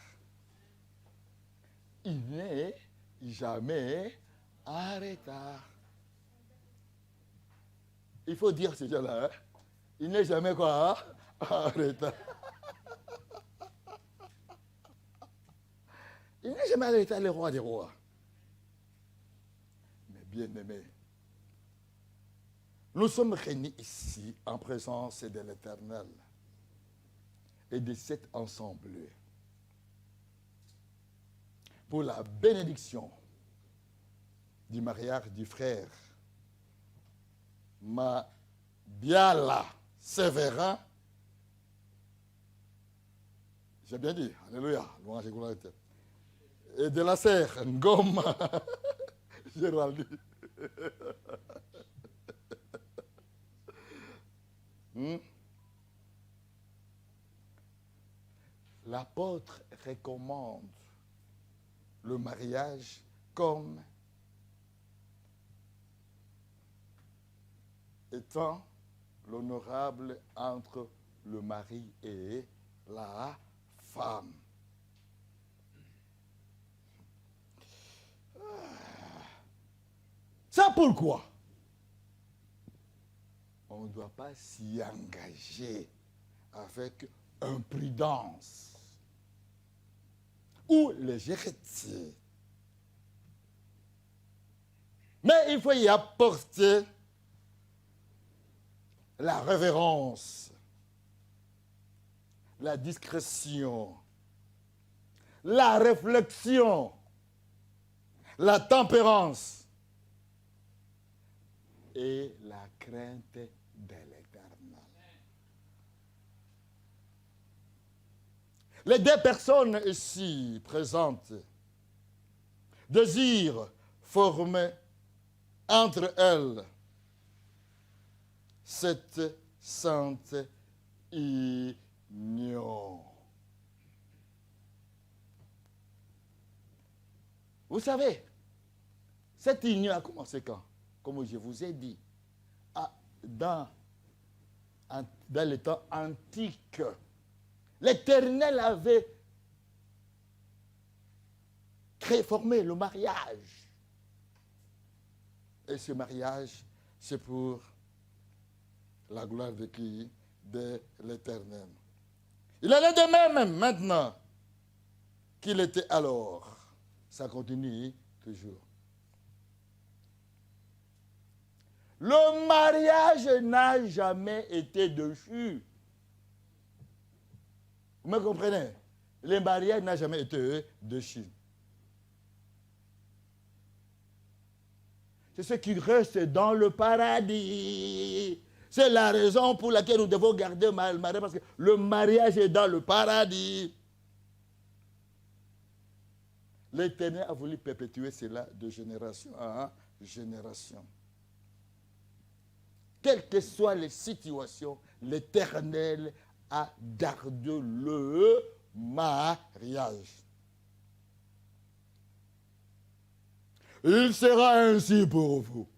Il n'est jamais en retard. Il faut dire ce gens-là. Hein? Il n'est jamais quoi? En retard. Il n'est jamais en retard, le roi des rois. Mais bien aimé, nous sommes réunis ici en présence de l'Éternel et de cet ensemble pour la bénédiction du mariage du frère Mabiala Sévérin. J'ai bien dit, alléluia, louange et gloire à Dieu. Et de la sœur Ngoma Géraldine. L'apôtre recommande le mariage comme étant l'honorable entre le mari et la femme. Ça pourquoi? On ne doit pas s'y engager avec imprudence ou légèreté. Mais il faut y apporter la révérence, la discrétion, la réflexion, la tempérance et la crainte de l'Éternel. Les deux personnes ici présentes désirent former entre elles cette sainte union. Vous savez, cette union a commencé quand? Comme je vous ai dit, dans les temps antiques, l'Éternel avait formé le mariage. Et ce mariage, c'est pour la gloire de qui? De l'Éternel. Il en est de même maintenant qu'il était alors. Ça continue toujours. Le mariage n'a jamais été déchu. Vous me comprenez? Le mariage n'a jamais été déchu. C'est ce qui reste dans le paradis. C'est la raison pour laquelle nous devons garder le mariage, parce que le mariage est dans le paradis. L'Éternel a voulu perpétuer cela de génération en génération. Quelles que soient les situations, l'Éternel a gardé le mariage. Il sera ainsi pour vous.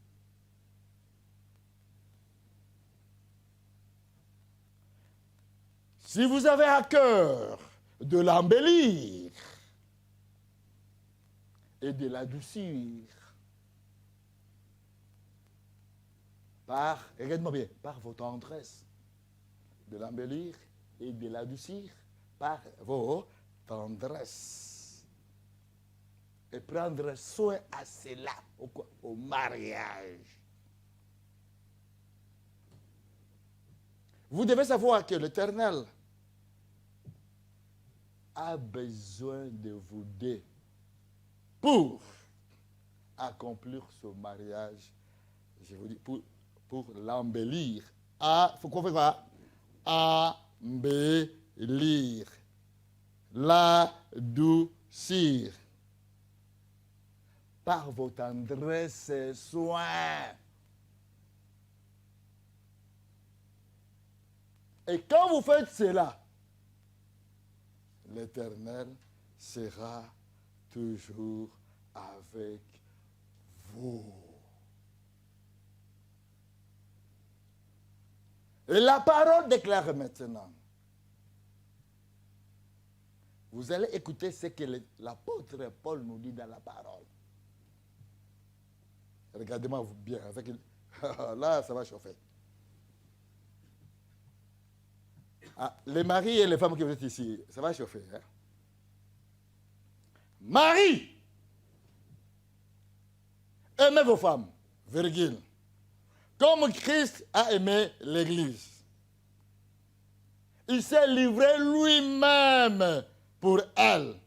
Si vous avez à cœur de l'embellir et de l'adoucir, regardez-moi bien, par vos tendresses, de l'embellir et de l'adoucir par vos tendresses. Et prendre soin à cela, au mariage. Vous devez savoir que l'Éternel a besoin de vous deux pour accomplir ce mariage. Je vous dis, pour l'embellir. Il faut qu'on fasse quoi? Embellir. L'adoucir. Par vos tendresses et soins. Et quand vous faites cela, l'Éternel sera toujours avec vous. Et la parole déclare maintenant. Vous allez écouter ce que l'apôtre Paul nous dit dans la parole. Regardez-moi bien. Là, ça va chauffer. Les maris et les femmes qui vous êtes ici, ça va chauffer. Hein? Marie, aimez vos femmes, virgule, comme Christ a aimé l'Église. Il s'est livré lui-même pour elle,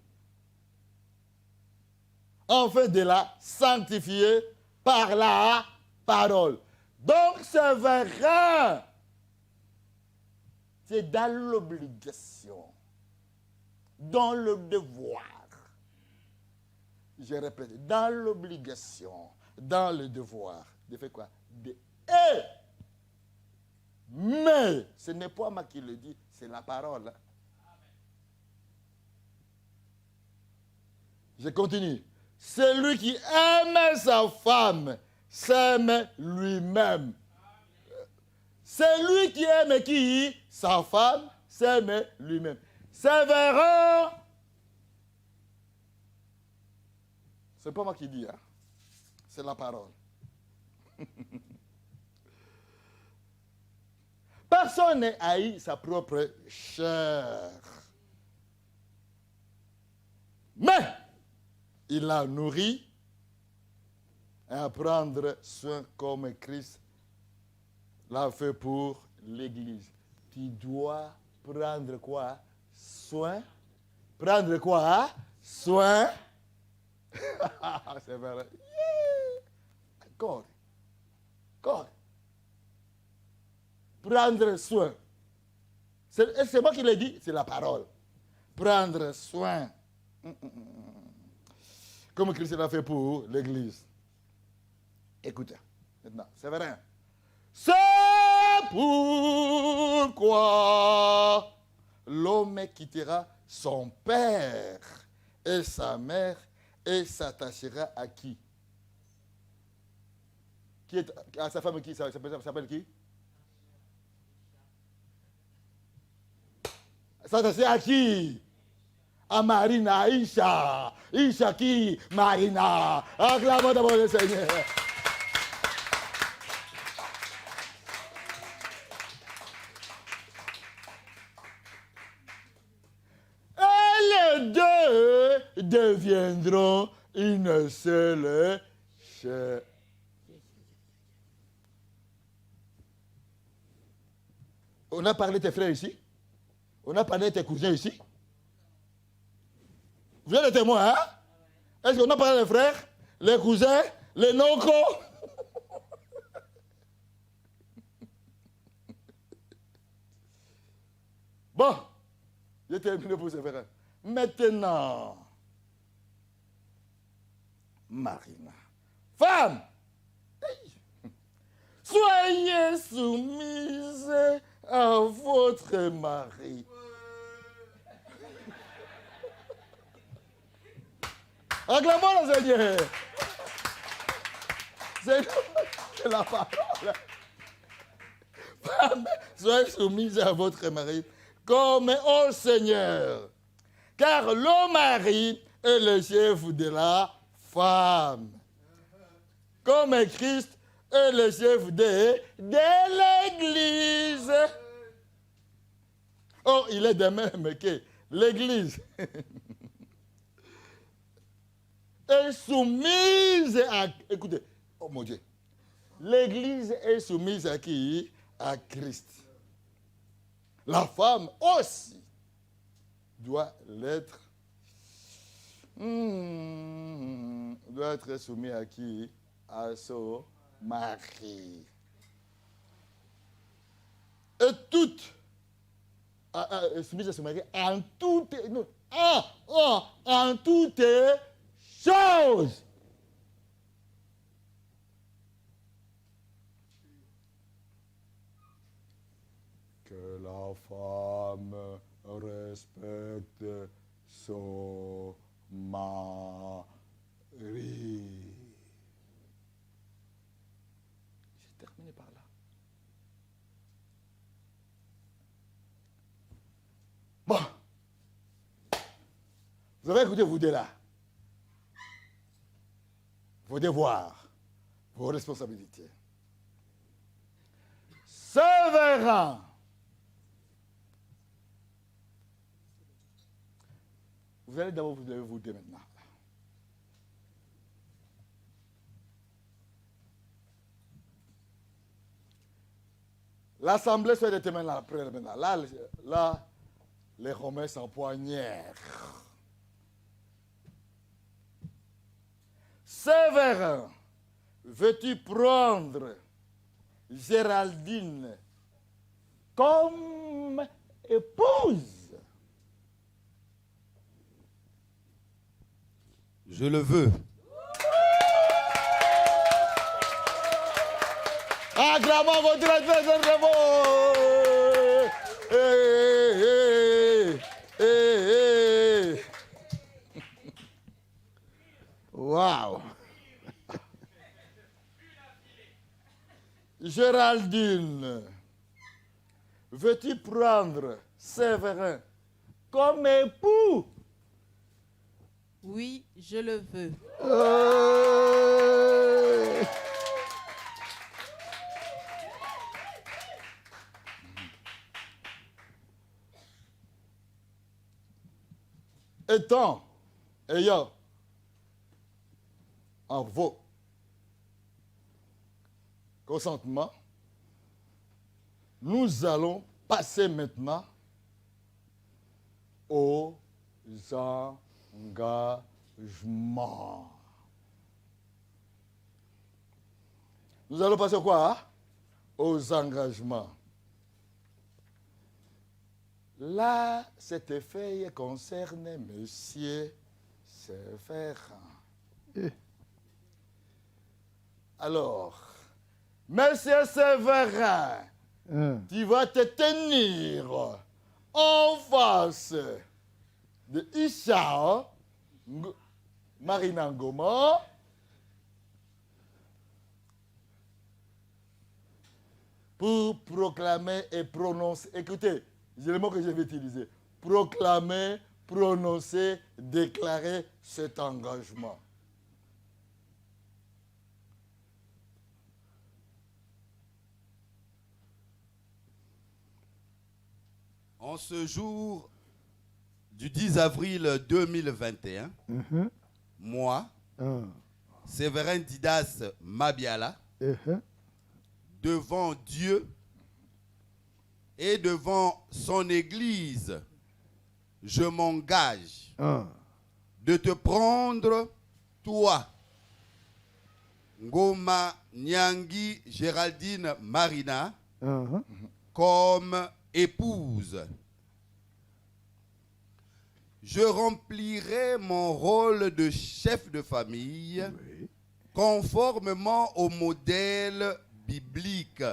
afin de la sanctifier par la parole. Donc c'est vrai. C'est dans l'obligation, dans le devoir. Je répète, dans l'obligation, dans le devoir. De faire quoi? Mais, ce n'est pas moi qui le dis, c'est la parole. Hein? Je continue. Celui qui aime sa femme s'aime lui-même. C'est lui qui aime qui? Sa femme s'aime lui-même. C'est vrai. C'est pas moi qui dis, hein? C'est la parole. Personne n'est haï sa propre chair. Mais il la nourrit à prendre soin comme Christ l'a fait pour l'Église. Tu dois prendre quoi? Soin. Prendre quoi? Soin. C'est vrai. Encore. Prendre soin. C'est moi qui l'ai dit, c'est la parole. Prendre soin. Comme Christ l'a fait pour l'Église. Écoutez, maintenant, c'est vrai. C'est pourquoi l'homme quittera son père et sa mère et s'attachera à qui? À sa femme qui? Ça s'appelle qui? S'attacher à qui? À Marina, Isha. Isha qui? Marina. Acclamons d'abord le Seigneur. Deviendront une seule chair. On a parlé de tes frères ici. On a parlé de tes cousins ici. Vous êtes des témoins, hein? Est-ce qu'on a parlé des frères, les cousins, les noncos? Bon, j'ai terminé pour ce frère. Maintenant, Marina, femme, soyez soumise à votre mari. Acclamons le Seigneur. C'est la parole. Femme, soyez soumise à votre mari comme au Seigneur. Car le mari est le chef de la femme. Comme Christ est le chef de l'Église. Or, il est de même que l'Église est soumise à... Écoutez, oh mon Dieu. L'Église est soumise à qui? À Christ. La femme aussi doit l'être. Doit être soumise à qui? À son mari. Et toute soumise à son mari en toutes choses. Que la femme respecte son mari. J'ai terminé par là. Bon. Vous avez écouté, vous deux là. Vos devoirs, vos responsabilités. Sévérin. Vous allez d'abord vous lever vous deux maintenant. L'assemblée se détermine là, après maintenant. Là, les Romains s'empoignèrent. Sévérin, veux-tu prendre Géraldine comme épouse? Je le veux. Acclamons votre adversaire. Wow. Géraldine, veux-tu prendre Sévérin comme époux? Oui, je le veux. Ayant en vos consentements, nous allons passer maintenant aux engagements. Nous allons passer quoi? Aux engagements. Là, cette feuille concerne Monsieur Sévérin. Alors, Monsieur Sévérin, tu vas te tenir en face de Isha Marina Ngoma pour proclamer et prononcer. Écoutez, c'est le mot que je vais utiliser. Proclamer, prononcer, déclarer cet engagement. En ce jour du 10 avril 2021, moi, Sévérin Didas Mabiala, devant Dieu et devant son Église, je m'engage de te prendre, toi, Ngoma Nyangi Géraldine Marina, comme épouse. Je remplirai mon rôle de chef de famille conformément au modèle biblique.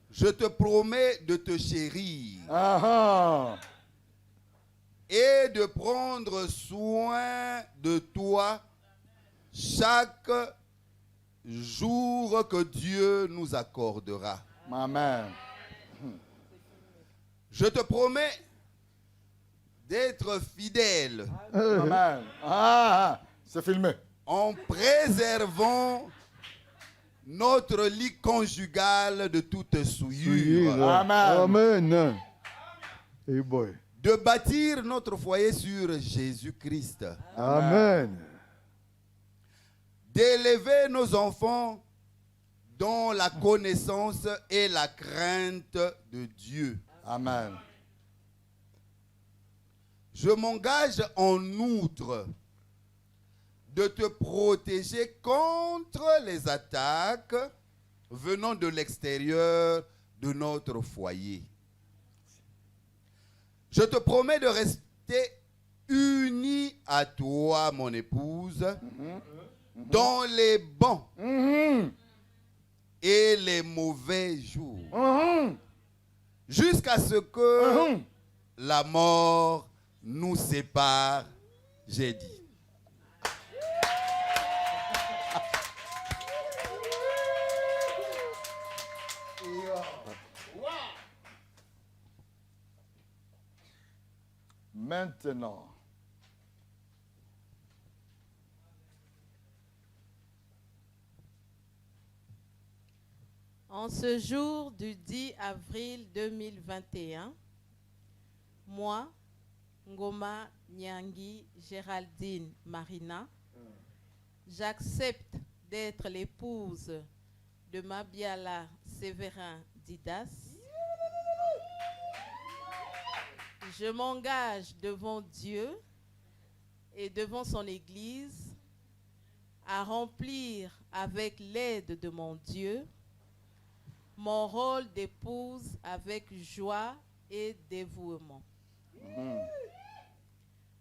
Je te promets de te chérir et de prendre soin de toi chaque jour que Dieu nous accordera. Amen. Je te promets d'être fidèle Amen. Ah, c'est filmé. en préservant notre lit conjugal de toute souillure, Amen. Amen. Hey boy. de bâtir notre foyer sur Jésus-Christ, Amen. d'élever nos enfants dans la connaissance et la crainte de Dieu. Amen. Je m'engage en outre de te protéger contre les attaques venant de l'extérieur de notre foyer. Je te promets de rester uni à toi, mon épouse, dans les bons et les mauvais jours, jusqu'à ce que la mort nous sépare, j'ai dit. Maintenant, En ce jour du 10 avril 2021, moi, Ngoma Nyangi Géraldine Marina, j'accepte d'être l'épouse de Mabiala Séverin Didas. Je m'engage devant Dieu et devant son Église à remplir avec l'aide de mon Dieu mon rôle d'épouse avec joie et dévouement.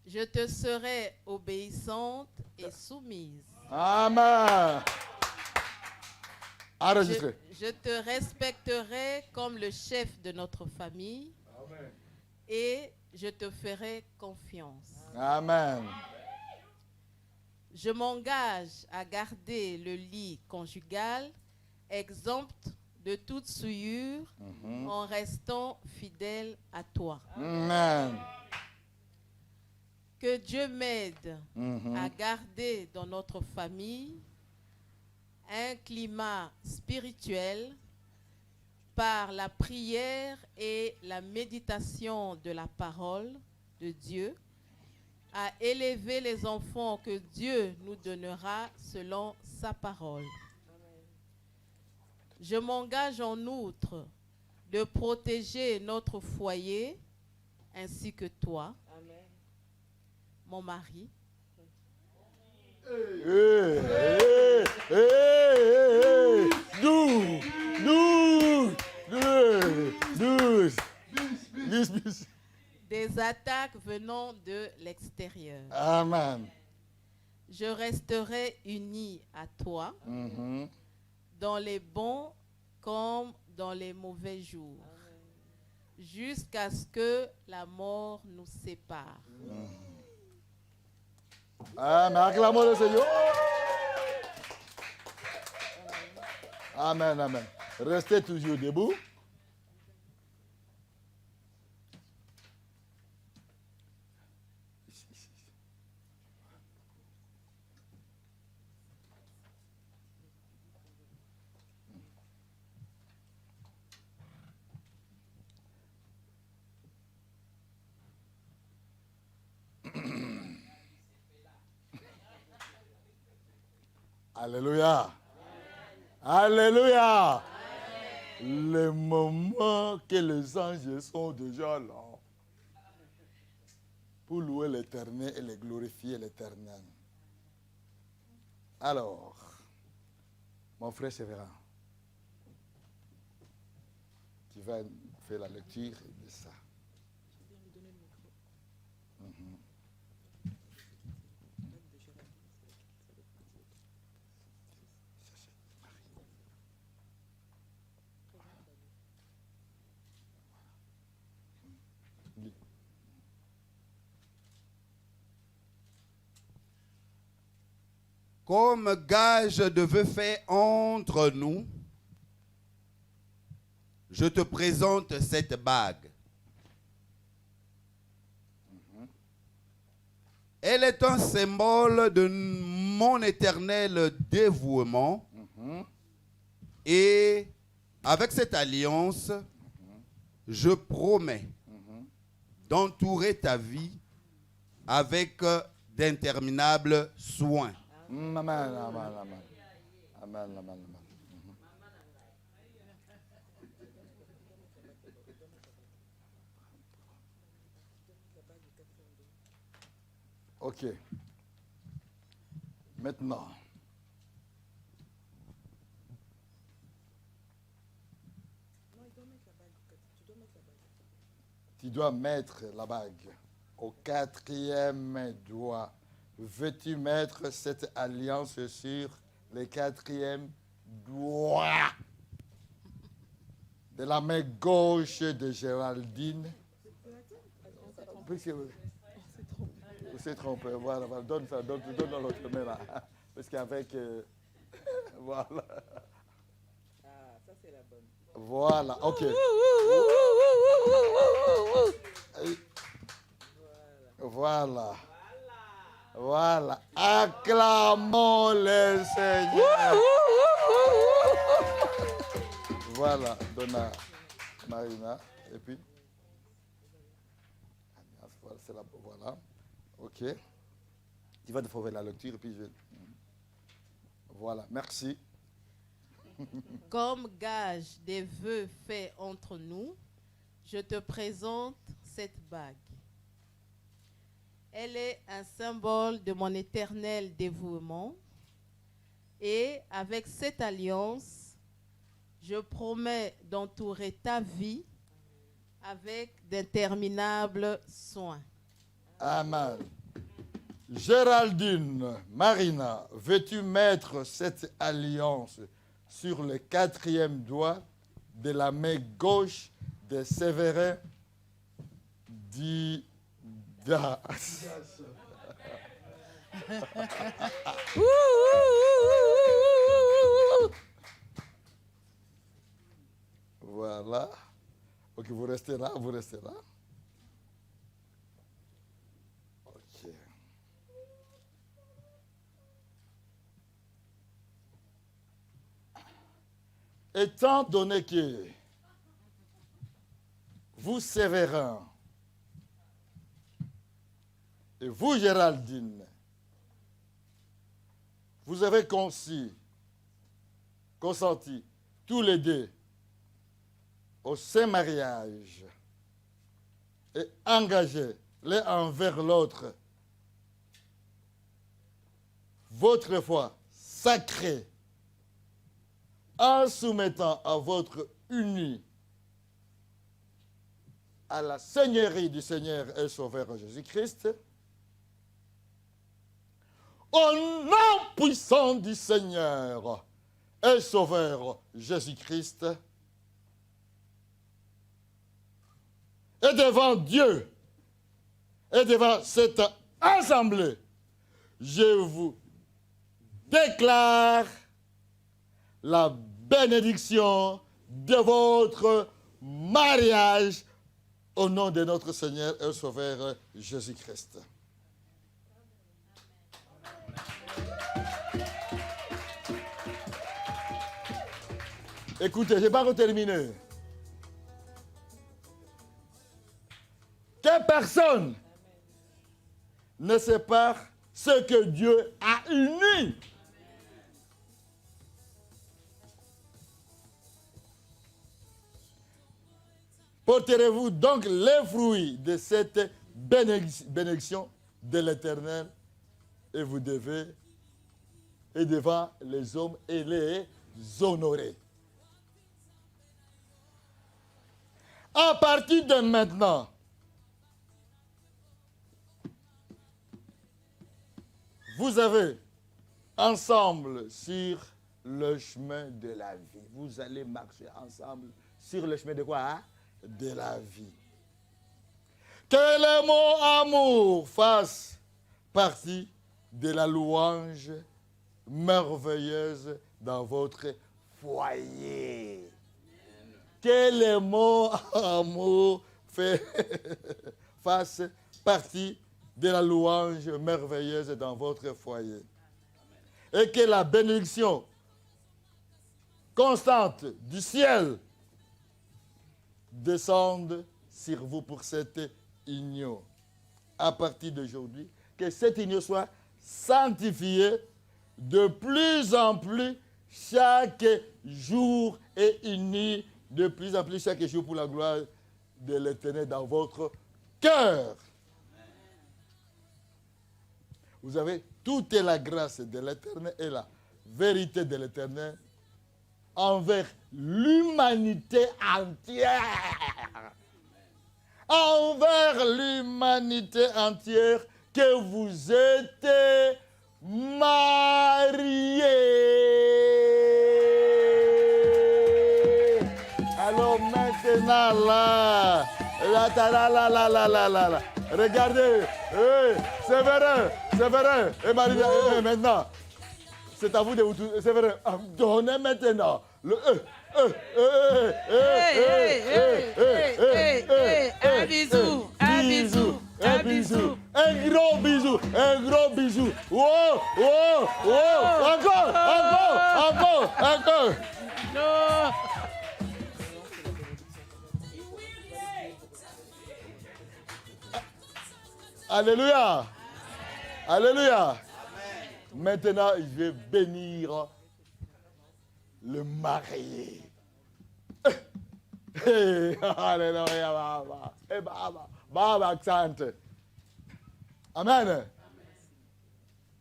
Je te serai obéissante et soumise. Amen. Enregistré. Je te respecterai comme le chef de notre famille. Et je te ferai confiance. Amen. Je m'engage à garder le lit conjugal exempt de toute souillure en restant fidèle à toi. Amen. Que Dieu m'aide à garder dans notre famille un climat spirituel par la prière et la méditation de la parole de Dieu, à élever les enfants que Dieu nous donnera selon sa parole. Je m'engage en outre de protéger notre foyer ainsi que toi, mon mari, des attaques venant de l'extérieur. Amen. Je resterai unie à toi dans les bons comme dans les mauvais jours, jusqu'à ce que la mort nous sépare. Amen. Acclamons le Seigneur. Amen, amen. Restez toujours debout. Alléluia. Alléluia. Le moment que les anges sont déjà là pour louer l'Éternel et le glorifier l'Éternel. Alors, mon frère Séverin, tu vas faire la lecture de ça. Comme gage de vœux faits entre nous, je te présente cette bague. Elle est un symbole de mon éternel dévouement. Et avec cette alliance, je promets d'entourer ta vie avec d'interminables soins. Amen, amen, amen. Amen, amen, amen. Ok. Maintenant. Tu dois mettre la bague au 4e doigt. Veux-tu mettre cette alliance sur le 4e doigt de la main gauche de Géraldine? Vous s'est trompé. Voilà, voilà. Donne ça, donne dans l'autre main là. Parce qu'avec. Voilà. Ah, ça c'est la bonne. Voilà, ok. Voilà. Voilà. Acclamons le Seigneur. Voilà, Donna Marina. Et puis. Voilà. Ok. Tu vas te faire la lecture et puis je. Voilà, merci. Comme gage des vœux faits entre nous, je te présente cette bague. Elle est un symbole de mon éternel dévouement. Et avec cette alliance, je promets d'entourer ta vie avec d'interminables soins. Amen. Géraldine, Marina, veux-tu mettre cette alliance sur le 4e doigt de la main gauche de Séverin Didas? Voilà. Ok, vous restez là, vous restez là. Ok. Étant donné que vous, Séverin, et vous, Géraldine, vous avez consenti tous les deux au saint mariage et engagé l'un envers l'autre votre foi sacrée en soumettant à votre uni à la seigneurie du Seigneur et Sauveur Jésus-Christ, au nom puissant du Seigneur et Sauveur Jésus-Christ, et devant Dieu et devant cette assemblée, je vous déclare la bénédiction de votre mariage au nom de notre Seigneur et Sauveur Jésus-Christ. Écoutez, je n'ai pas terminé. Que personne ne sépare ce que Dieu a uni. Porterez-vous donc les fruits de cette bénédiction de l'Éternel et vous devez, et devant les hommes, et les honorer. À partir de maintenant, vous avez ensemble sur le chemin de la vie. Vous allez marcher ensemble sur le chemin de quoi? Hein? De la vie. Que le mot amour fasse partie de la louange merveilleuse dans votre foyer. Que le mot amour fasse partie de la louange merveilleuse dans votre foyer. Et que la bénédiction constante du ciel descende sur vous pour cette union. À partir d'aujourd'hui, que cette union soit sanctifiée de plus en plus chaque jour et unie de plus en plus chaque jour pour la gloire de l'Éternel dans votre cœur. Vous avez toute la grâce de l'Éternel et la vérité de l'Éternel envers l'humanité entière. Envers l'humanité entière que vous êtes mariés. Alors maintenant là, regardez, c'est vrai, et Marie, maintenant, c'est à vous de vous toucher, c'est vrai, donnez maintenant le un bisou, un bisou, un bisou. Un gros bisou, un gros bisou. Wow, wow, wow. Encore. Non. Alléluia. Alléluia. Maintenant, je vais bénir le marié. Alléluia. Baba, accent. Amen.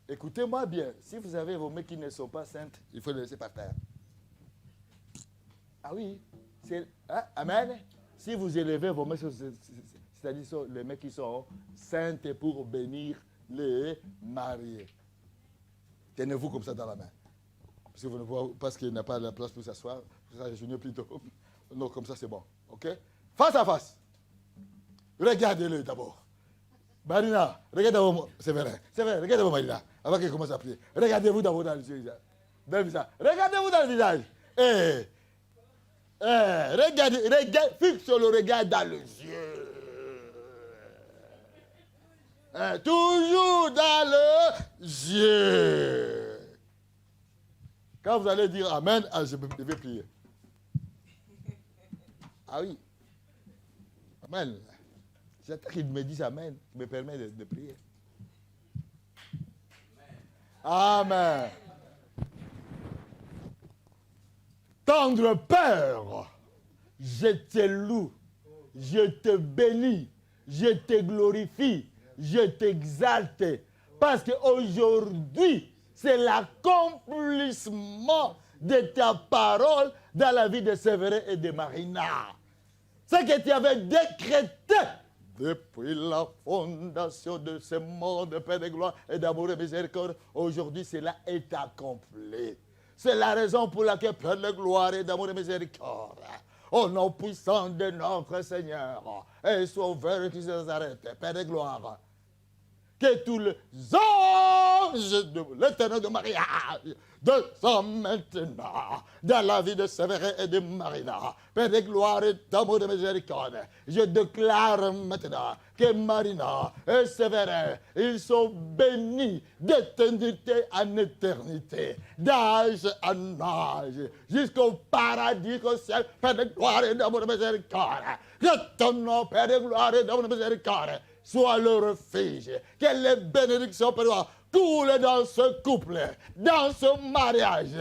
Écoutez-moi bien. Si vous avez vos mains qui ne sont pas saintes, il faut les laisser par terre. Ah oui. Amen. Si vous élevez vos mains, c'est-à-dire les mains qui sont saintes pour bénir les mariés. Tenez-vous comme ça dans la main. Parce qu'il n'y a pas de place pour s'asseoir. Je plutôt. Non, comme ça c'est bon. OK? Face à face. Regardez-le d'abord. Marina, regardez-vous. C'est vrai, regardez-vous Marina. Avant qu'elle commence à prier. Regardez-vous d'abord dans le visage. Regardez-vous dans le visage. Regardez, fixe le regard dans les yeux. Toujours dans les yeux. Quand vous allez dire Amen, je vais prier. Ah oui. Amen. J'attends qu'il me dise Amen, qui me permet de prier. Amen. Tendre Père, je te loue, je te bénis, je te glorifie, je t'exalte, parce qu'aujourd'hui, c'est l'accomplissement de ta parole dans la vie de Séverin et de Marina. Ce que tu avais décrété depuis la fondation de ce monde, Père de gloire et d'amour et miséricorde, aujourd'hui cela est accompli. C'est la raison pour laquelle, Père de gloire et d'amour et miséricorde, au nom puissant de notre Seigneur et Sauveur qui se arrête, Père de gloire, que tous les anges de l'éternel de mariage descendent maintenant dans la vie de Séverin et de Marina. Père de gloire et d'amour de miséricorde, je déclare maintenant que Marina et Séverin, ils sont bénis d'éternité en éternité, d'âge en âge, jusqu'au paradis, au ciel, Père de gloire et d'amour de miséricorde. Que ton nom, Père de gloire et d'amour de miséricorde, soit le refuge, que les bénédictions coulent dans ce couple, dans ce mariage,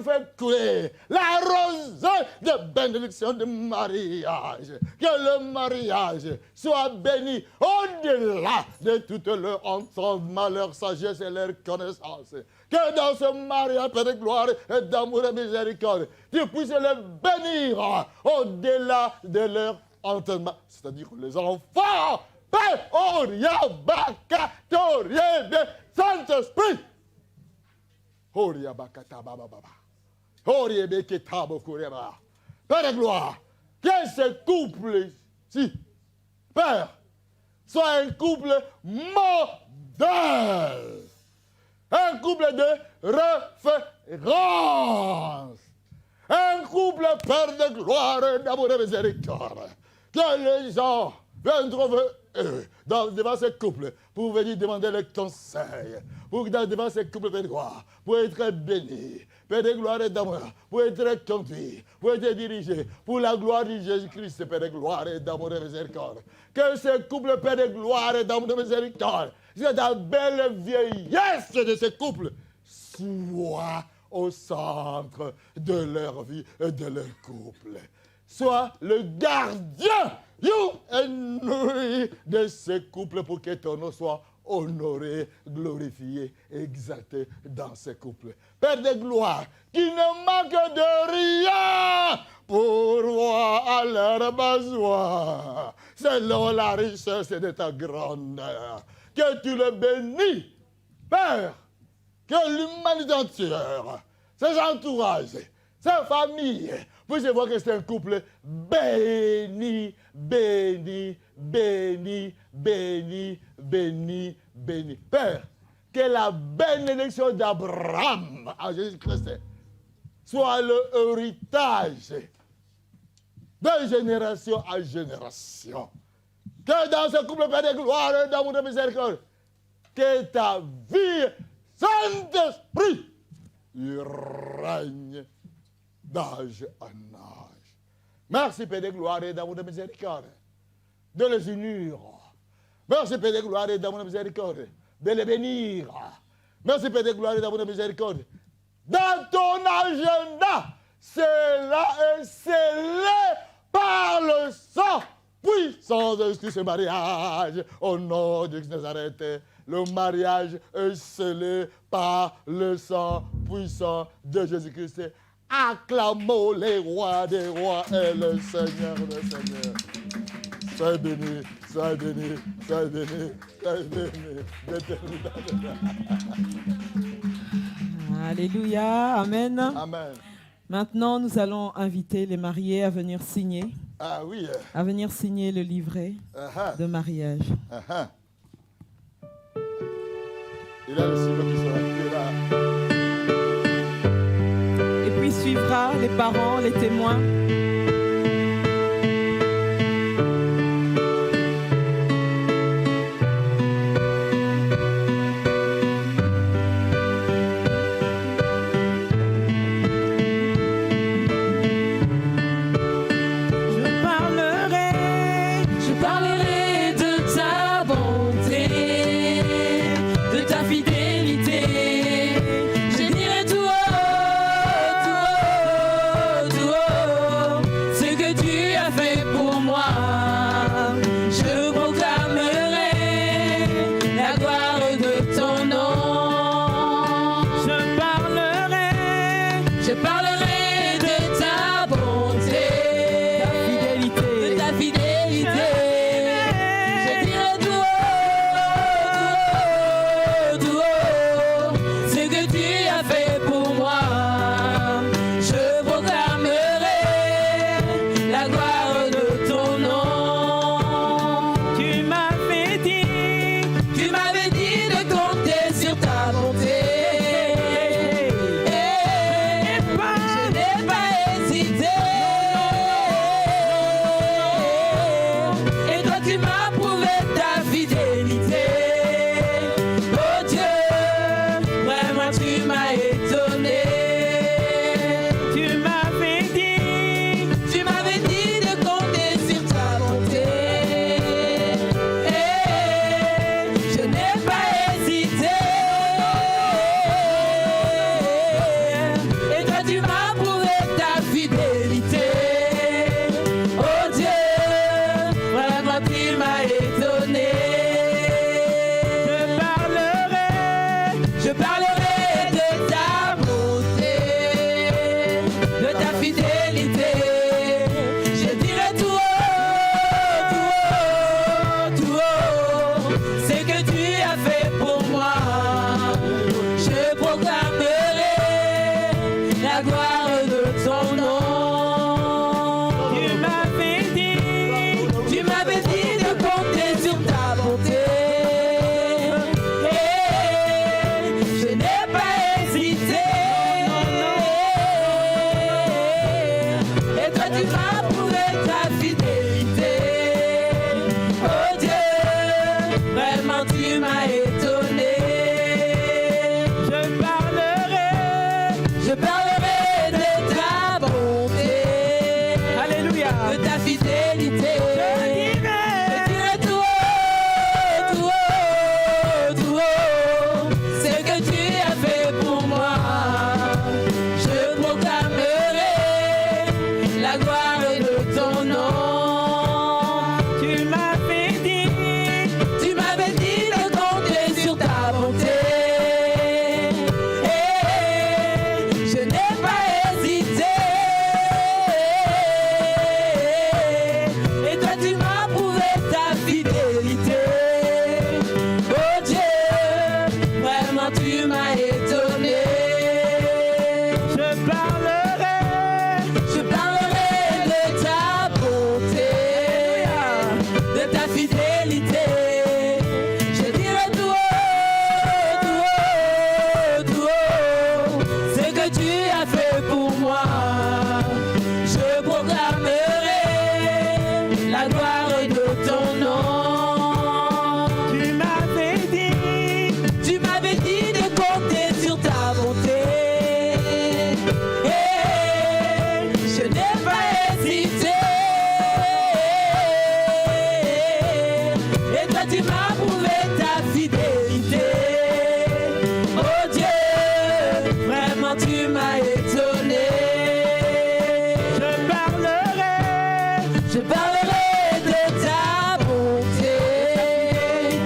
fait couler la rosée de bénédiction de mariage, que le mariage soit béni au-delà de toute leur entendement, leur sagesse et leur connaissance, que dans ce mariage, Père de gloire et d'amour et miséricorde, tu puisses les bénir au-delà de leur entendement, c'est-à-dire les enfants. Père, Oria, Baka, Toriebe, Saint-Esprit. Oria, Baka, Tababa, Oriebe, Ketabo, Kureba. Père de gloire, que ce couple-ci, Père, soit un couple modèle. Un couple de référence. Un couple, Père de gloire et d'amour et miséricorde. Que les gens viens trouver devant ces couples pour venir demander les conseils. Pour devant ces couples, Père de gloire, pour être béni. Père de gloire et d'amour, pour être conduit, pour être dirigé, pour la gloire de Jésus-Christ, Père de gloire et d'amour et de miséricorde. Que ces couples, Père de gloire et d'amour et de miséricorde, que la belle vieillesse de ces couples soit au centre de leur vie et de leur couple. Sois le gardien et nourri de ces couples pour que ton nom soit honoré, glorifié, exalté dans ces couples. Père de gloire, qui ne manque de rien pour voir à leurs besoins, selon la richesse de ta grandeur. Que tu le bénis, Père, que l'humanité entière, ses entourages, sa famille, puisse voir que c'est un couple béni, béni, béni, béni, béni, béni. Père, que la bénédiction d'Abraham à Jésus-Christ soit le héritage de génération à génération. Que dans ce couple, Père de gloire et d'amour de miséricorde, que ta vie, Saint-Esprit, il règne d'âge en âge. Merci, Père de gloire et d'amour de miséricorde, de les unir. Merci, Père de gloire et d'amour de miséricorde, de les bénir. Merci, Père de gloire et d'amour de miséricorde. Dans ton agenda, cela est scellé par le sang puissant de Christ, ce mariage. Au nom de Christ de Nazareth, le mariage est scellé par le sang puissant de Jésus-Christ. Acclamons les rois des rois et le Seigneur des seigneurs. Sois béni, sois béni, sois béni, sois béni. Alléluia, amen. Amen. Maintenant, nous allons inviter les mariés à venir signer. Ah oui. À venir signer le livret de mariage. Il a le cible qui sera là. Et puis suivra les parents, les témoins. parlerai de ta bonté, Alléluia. de ta fidélité. Je dirai tout haut, tout haut, tout haut, ce que tu as fait pour moi. Je proclamerai la gloire de ton nom. Tu m'avais dit de compter sur ta bonté. Et je n'ai pas hésité. Et toi tu m'as prouvé ta fidélité. Oh Dieu, vraiment tu m'as étonné. je parlerai. De ta bonté, de ta fidélité. Je dirai tout haut, tout haut, tout haut, ce que tu as fait pour moi. Je proclamerai la gloire de ton nom. Tu m'avais dit De compter sur ta bonté. Et je n'ai pas hésité. Et toi tu m'as prouvé ta fidélité. Oh Dieu, vraiment tu m'as étonné. Je parlerai de ta bonté,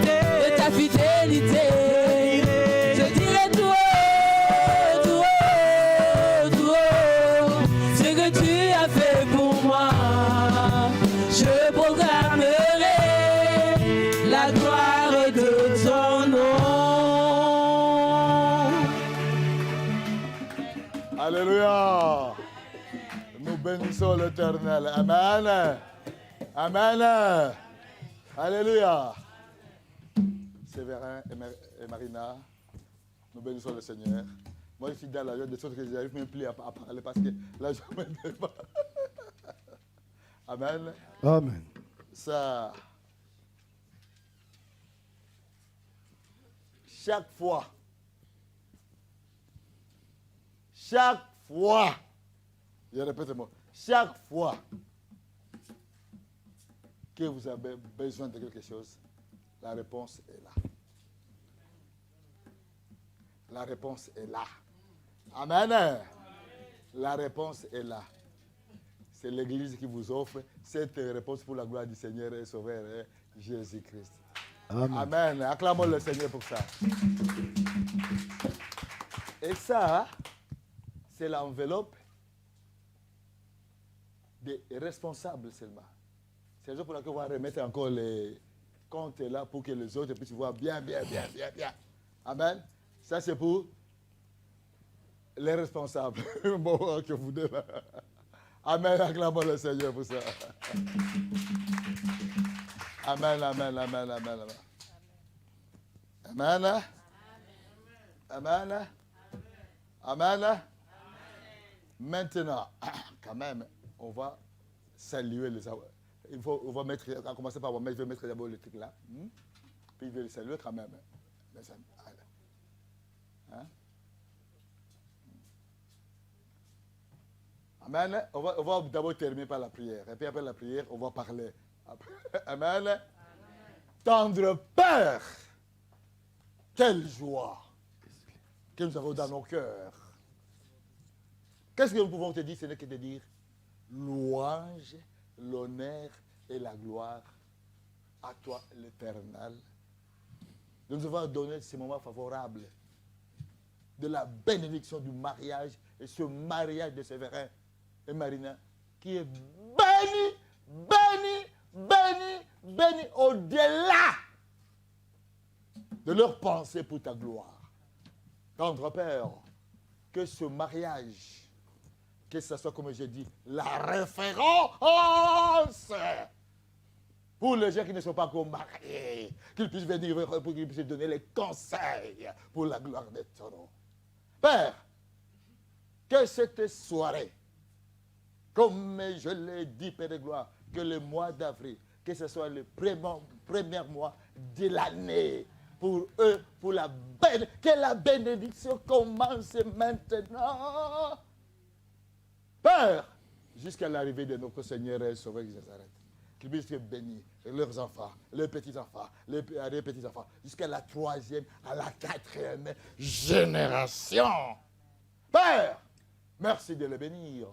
de ta fidélité. Je dirai tout haut, tout haut, tout haut, ce que tu as fait pour moi. Je proclamerai la gloire de ton nom. Alléluia. Nous bénissons l'Éternel. Amen. Amen. Alléluia. Séverin et Marina, nous bénissons le Seigneur. Moi, je suis dans la joie de sorte que je n'arrive même plus à parler parce que la joie ne m'aide pas. Amen. Amen. Ça. Chaque fois, je répète le mot, chaque fois que vous avez besoin de quelque chose, la réponse est là. La réponse est là. Amen. La réponse est là. C'est l'Église qui vous offre cette réponse pour la gloire du Seigneur et Sauveur Jésus-Christ. Amen. Amen. Acclamons le Seigneur pour ça. Et ça, c'est l'enveloppe des responsables seulement. C'est pour laquelle on va remettre encore les comptes là pour que les autres puissent voir bien. Amen. Ça, c'est pour les responsables. Bon, que vous devez. Amen. Acclamons le Seigneur pour ça. Amen. Amen. Maintenant, quand même, on va saluer les... on va mettre, on va commencer par mettre, je vais mettre d'abord le truc là. Puis je vais le saluer quand même. Hein? Amen. On va d'abord terminer par la prière. Et puis après la prière, on va parler. Amen. Tendre Père, quelle joie que nous avons dans nos cœurs. Qu'est-ce que nous pouvons te dire? Ce n'est que de dire louange, l'honneur et la gloire à toi, l'Éternel. De nous avoir donné ces moments favorables de la bénédiction du mariage et ce mariage de Séverin et Marina qui est béni au-delà de leur pensée pour ta gloire. Tendre Père, que ce mariage, que ce soit, comme j'ai dit, la référence pour les gens qui ne sont pas encore mariés, qu'ils puissent venir pour qu'ils puissent donner les conseils pour la gloire de ton nom. Père, que cette soirée, comme je l'ai dit, Père de gloire, que le mois d'avril, que ce soit le premier mois de l'année pour eux, pour que la bénédiction commence maintenant. Père, jusqu'à l'arrivée de notre Seigneur et Sauveur Jésus Nazareth, qu'ils puissent bénir leurs enfants, leurs petits-enfants, les petits-enfants, jusqu'à la 3e, à la 4e génération. Père, merci de les bénir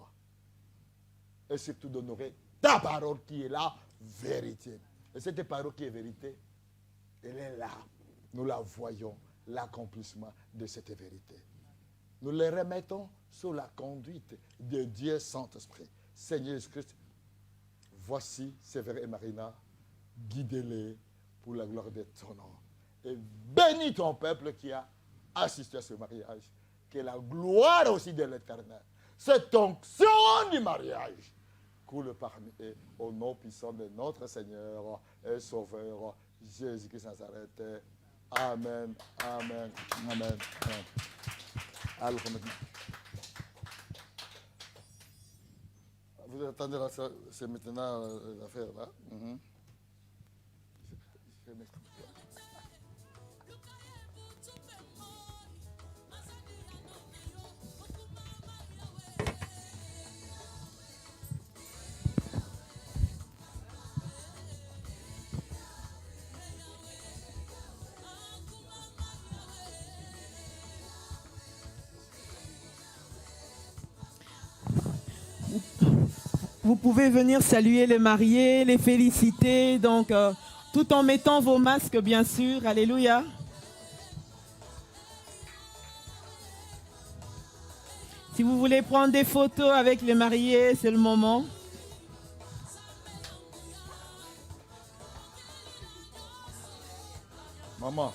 et surtout d'honorer ta parole qui est la vérité. Et cette parole qui est vérité, elle est là. Nous la voyons, l'accomplissement de cette vérité. Nous les remettons sous la conduite de Dieu Saint-Esprit. Seigneur Jésus-Christ, voici Séverin et Marina, guidez-les pour la gloire de ton nom. Et bénis ton peuple qui a assisté à ce mariage. Que la gloire aussi de l'Éternel, cette onction du mariage, coule parmi eux au nom puissant de notre Seigneur et Sauveur Jésus-Christ Nazareth. Amen, amen, amen, amen. Alors, vous attendez là, c'est maintenant l'affaire là. Vous pouvez venir saluer les mariés, les féliciter, donc tout en mettant vos masques, bien sûr. Alléluia. Si vous voulez prendre des photos avec les mariés, c'est le moment. Maman.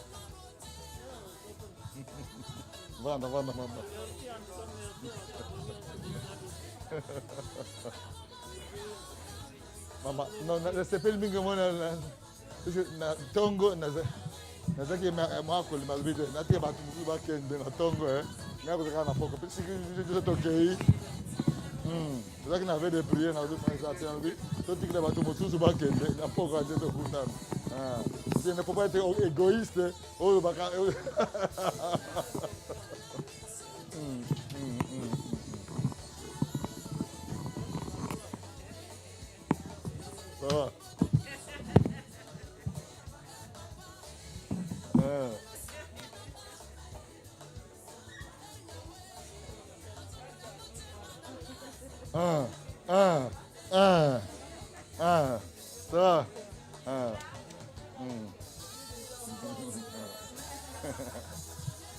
Vanda. Mama, no, sepel mingi mona na tongo nazaki ma ko malbide na te ba tu ba kende na tongo na ko kana poko pisi je to kei nazaki na veut de prier na ça tient lui to tikle ba tu mosusu ba kende na poko ate to kuna je ne peux pas être égoïste oh ba ça va. Ça va.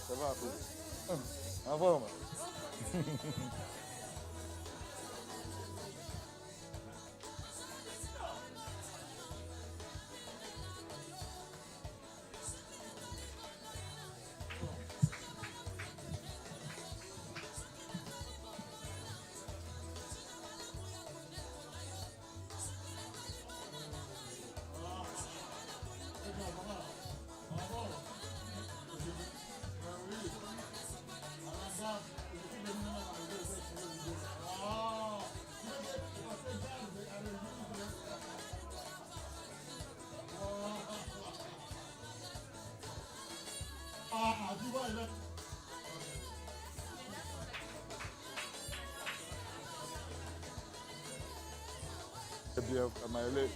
Ça va. En forme. C'est bien, Maëlé.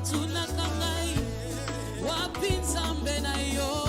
batunaka ngai wapi nzambe na yo